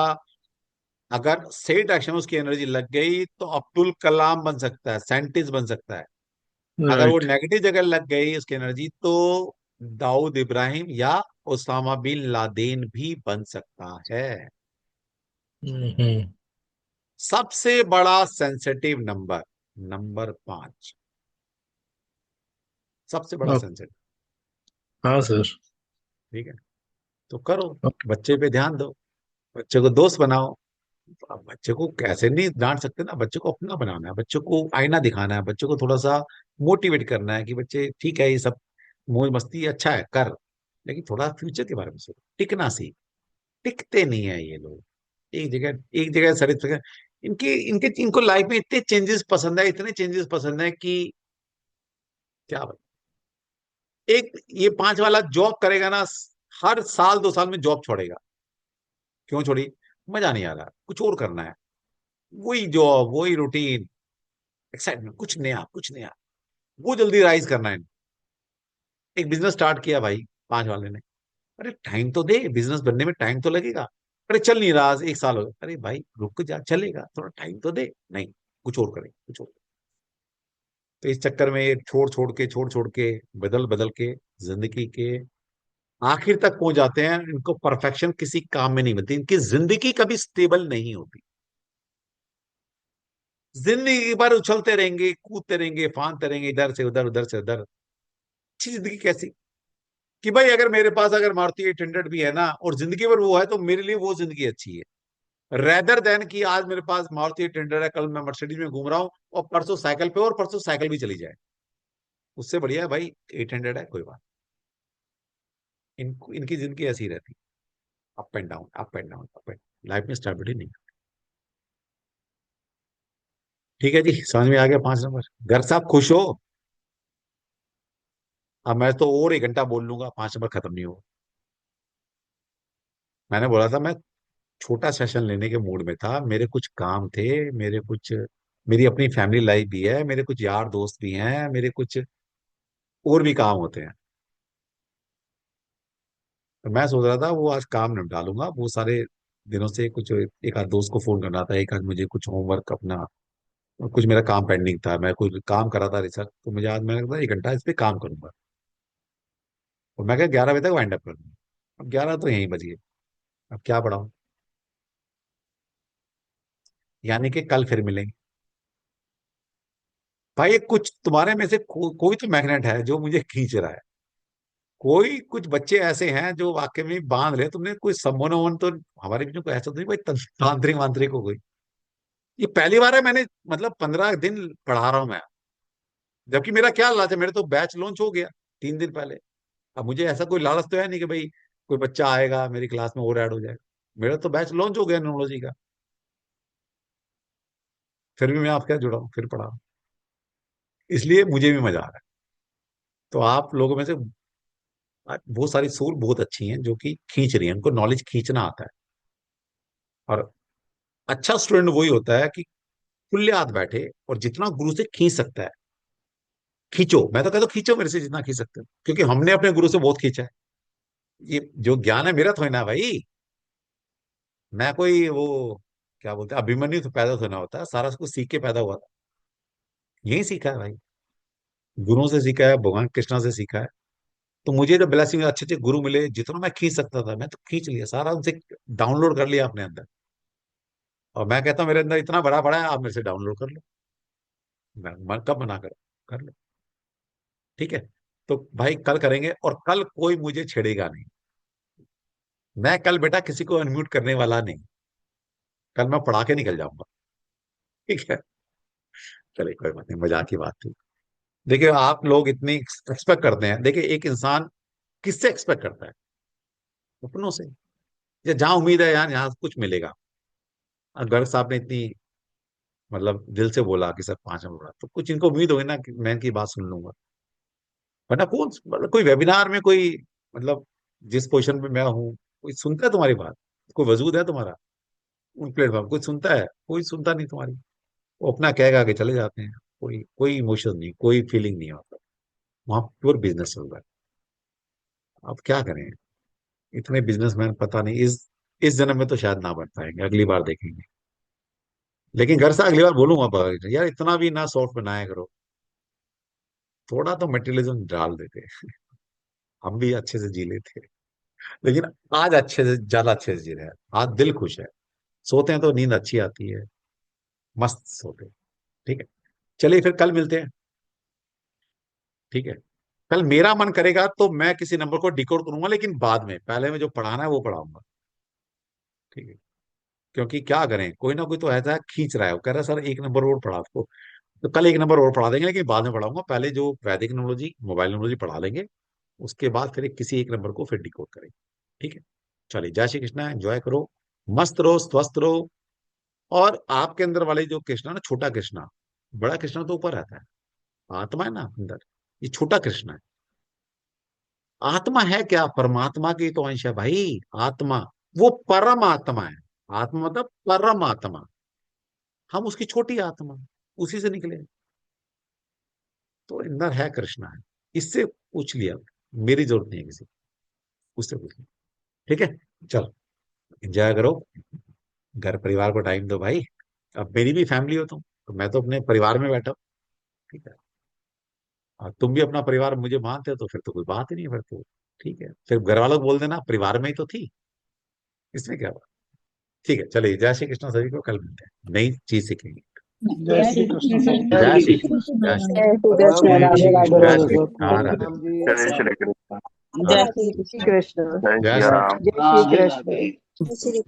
अगर सही डायरेक्शन में उसकी एनर्जी लग गई तो अब्दुल कलाम बन सकता है, साइंटिस्ट बन सकता है। अगर वो राइट। नेगेटिव जगह लग गई उसकी एनर्जी, तो दाऊद इब्राहिम या ओसामा बिन लादेन भी बन सकता है। हम्म। सबसे बड़ा सेंसिटिव नंबर, नंबर 5, सबसे बड़ा ओके। सेंसिटिव। हाँ सर। ठीक है, तो करो, ओके। बच्चे पे ध्यान दो, बच्चे को दोस्त बनाओ। अब बच्चे को कैसे नहीं डांट सकते ना, बच्चे को अपना बनाना है, बच्चे को आईना दिखाना है, बच्चे को थोड़ा सा मोटिवेट करना है कि बच्चे ठीक है, ये सब मौज मस्ती अच्छा है कर, लेकिन थोड़ा फ्यूचर के बारे में सोचो, टिकना सीख। टिकते नहीं है ये लोग, एक जगह सेटिस्फेक्शन। इनके इनके इनको लाइफ में इतने चेंजेस पसंद है, इतने चेंजेस पसंद है कि क्या बताएं। एक ये 5 वाला जॉब करेगा ना, हर साल 2 साल में जॉब छोड़ेगा। क्यों छोड़ी? मजा नहीं आ रहा, कुछ और करना है। वही जॉब, वही रूटीन, एक्साइटमेंट, कुछ नया, कुछ नया, वो जल्दी राइज करना है। एक बिजनेस स्टार्ट किया भाई 5 वाले ने, अरे टाइम तो दे, बिजनेस बनने में टाइम तो लगेगा। अरे चल नहीं रहा, 1 साल हो गया, अरे भाई रुक जा, चलेगा, थोड़ा टाइम तो दे। नहीं, कुछ और करें, कुछ और। तो इस चक्कर में ये छोड़ छोड़ के बदल बदल के जिंदगी के आखिर तक पहुंच जाते हैं। इनको परफेक्शन किसी काम में नहीं मिलती, इनकी जिंदगी कभी स्टेबल नहीं होती। जिंदगी भर उछलते रहेंगे, कूदते रहेंगे, फांदते रहेंगे, इधर से उधर, उधर से उधर। अच्छी जिंदगी कैसी? कि भाई अगर मेरे पास अगर मारुति 800 भी है ना, और जिंदगी भर वो है, तो मेरे लिए वो जिंदगी अच्छी है, रेदर देन कि आज मेरे पास मारुति 800 है, कल मैं मर्सिडीज में घूम रहा हूँ, और परसों साइकिल पे, और परसों साइकिल भी चली जाए। उससे बढ़िया है भाई 800 है, कोई बात। इनकी जिंदगी ऐसी रहती, up and down, up and down, up and, life में स्टेबिलिटी नहीं। ठीक है जी, समझ में आ गया 5 नंबर? घर साहब खुश हो? अब मैं तो और 1 घंटा बोल लूंगा, 5 नंबर खत्म नहीं होगा। मैंने बोला था मैं छोटा सेशन लेने के मूड में था, मेरे कुछ काम थे, मेरे कुछ, मेरी अपनी फैमिली लाइफ भी है, मेरे कुछ यार दोस्त भी हैं, मेरे कुछ और भी काम होते हैं। तो मैं सोच रहा था वो आज काम निपटा लूंगा, वो सारे दिनों से कुछ एक आध दोस्त को फोन करना था, एक आध मुझे कुछ होमवर्क अपना, कुछ मेरा काम पेंडिंग था, मैं कुछ काम कर रहा था रिसर्च, तो मुझे आज मैंने कहा 1 घंटा इस पे काम करूंगा। और मैं क्या 11 बजे तक वाइंड अप कर दूंगा। अब 11 तो यहीं बज गए, अब क्या बढ़ाऊं। यानी कि कल फिर मिलेंगे। भाई कुछ तुम्हारे में से कोई तो मैग्नेट है जो मुझे खींच रहा है। कोई कुछ बच्चे ऐसे हैं जो वाकई में बांध रहे, तुमने कोई सम्मोहन वमन तो हमारे बीच में कोई ऐसा तो नहीं भाई, तांत्रिक वांत्रिक हो गई। ये पहली बार है मैंने, मतलब 15 दिन पढ़ा रहा हूं मैं, जबकि मेरा क्या लालच है, मेरे तो बैच लॉन्च हो गया 3 दिन पहले। अब मुझे ऐसा कोई लालच तो है नहीं कि भाई कोई बच्चा आएगा मेरी क्लास में और ऐड हो जाएगा। मेरा तो बैच लॉन्च हो गया न्यूमरोलॉजी का, फिर भी मैं आपके साथ जुड़ा हूँ, फिर पढ़ा हूं। इसलिए मुझे भी मजा आ रहा है। तो आप लोगों में से बहुत सारी सोल बहुत अच्छी हैं जो कि खींच रही हैं, उनको नॉलेज खींचना आता है। और अच्छा स्टूडेंट वही होता है कि खुले हाथ बैठे और जितना गुरु से खींच सकता है खींचो। मैं तो कहता हूँ खींचो मेरे से जितना खींच सकते हो, क्योंकि हमने अपने गुरु से बहुत खींचा है। ये जो ज्ञान है मेरा थोड़ी ना भाई। मैं कोई वो क्या बोलते हैं, अभिमन्यु तो पैदा तो ना होता, सारा कुछ सीख के पैदा हुआ था। यही सीखा है भाई, गुरुओं से सीखा है, भगवान कृष्णा से सीखा है। तो मुझे जब ब्लेसिंग अच्छे अच्छे गुरु मिले, जितना मैं खींच सकता था मैं तो खींच लिया, सारा उनसे डाउनलोड कर लिया अपने अंदर। और मैं कहता हूँ मेरे अंदर इतना बड़ा बड़ा है, आप मेरे से डाउनलोड कर लो, मैं मन कब मना करो, कर लो। ठीक है, तो भाई कल करेंगे, और कल कोई मुझे छेड़ेगा नहीं। मैं कल बेटा किसी को अनम्यूट करने वाला नहीं, कल मैं पढ़ा के निकल जाऊंगा। ठीक है, चलिए कोई बात नहीं, मजाक की बात थी। देखिए आप लोग इतनी एक्सपेक्ट करते हैं, देखिए एक इंसान किससे एक्सपेक्ट करता है? अपनों से। या जहां उम्मीद है यहाँ यहाँ कुछ मिलेगा। और गर्ग साहब ने इतनी मतलब दिल से बोला कि सर 5 नंबर, तो कुछ इनको उम्मीद होगी ना कि मैं इनकी बात सुन लूंगा। वरना कौन मतलब कोई वेबिनार में कोई, मतलब जिस पोजीशन पे मैं हूँ, कोई सुनता है तुम्हारी बात? कोई वजूद है तुम्हारा उन प्लेटफॉर्म? कोई सुनता है? कोई सुनता नहीं तुम्हारी। वो अपना कहेगा कि चले जाते हैं। कोई कोई इमोशन नहीं, कोई फीलिंग नहीं होता वहां, प्योर बिजनेस चल रहा है। अब क्या करें, इतने बिजनेसमैन पता नहीं, इस जन्म में तो शायद ना बन पाएंगे, अगली बार देखेंगे। लेकिन घर से अगली बार बोलूंगा, यार इतना भी ना सॉफ्ट बनाया करो, थोड़ा तो मटेरियलिज्म डाल देते, हम भी अच्छे से जी लेते। लेकिन आज अच्छे से, ज्यादा अच्छे से जी रहे हैं, आज दिल खुश है, सोते हैं तो नींद अच्छी आती है, मस्त सोते हैं। ठीक है, चलिए फिर कल मिलते हैं। ठीक है, कल मेरा मन करेगा तो मैं किसी नंबर को डिकोड करूंगा, लेकिन बाद में, पहले में जो पढ़ाना है वो पढ़ाऊंगा। ठीक है, क्योंकि क्या करें, कोई ना कोई तो ऐसा खींच रहा है, वो कह रहा है सर एक नंबर और पढ़ा दो, तो कल एक नंबर और पढ़ा देंगे, लेकिन बाद में पढ़ाऊंगा। पहले जो वैदिक न्यूमरोलॉजी, मोबाइल न्यूमरोलॉजी पढ़ा लेंगे, उसके बाद फिर किसी एक नंबर को फिर डिकोड करेंगे। ठीक है, चलिए, जय श्री कृष्णा, एंजॉय करो, मस्त रहो, स्वस्थ रहो। और आपके अंदर वाले जो कृष्णा ना, छोटा कृष्णा, बड़ा कृष्णा तो ऊपर रहता है, आत्मा है ना अंदर, ये छोटा कृष्णा है। आत्मा है क्या, परमात्मा की तो अंश है भाई आत्मा, वो परम आत्मा है। आत्मा मतलब परम आत्मा, हम उसकी छोटी आत्मा, उसी से निकले। तो अंदर है कृष्णा है, इससे पूछ लिया, मेरी जरूरत नहीं है किसी को, उससे पूछ लिया। ठीक है, चलो, एंजॉय करो, घर परिवार को टाइम दो भाई। अब मेरी भी फैमिली हो तुम, तो मैं तो अपने परिवार में बैठा हूँ। ठीक है, और तुम भी अपना परिवार मुझे मानते हो, तो फिर तो कोई बात ही नहीं है फिर तो। ठीक है, फिर घर वालों को बोल देना परिवार में ही तो थी, इसमें क्या बात। ठीक है, चलिए, जय श्री कृष्ण, सभी को कल मिलते हैं, नई चीज सीखेंगे। जय श्री कृष्ण सर। जय श्री कृष्ण, जय श्री जय श्री कृष्ण, कृष्ण, जय राधे श्री राधे कृष्ण, जय बोलो श्री बहुत कृष्ण, हाँ, राधे। जय श्री कृष्ण। हाँ, जय श्री कृष्ण, जय जय सिया श्री राम। जय श्री कृष्ण। जय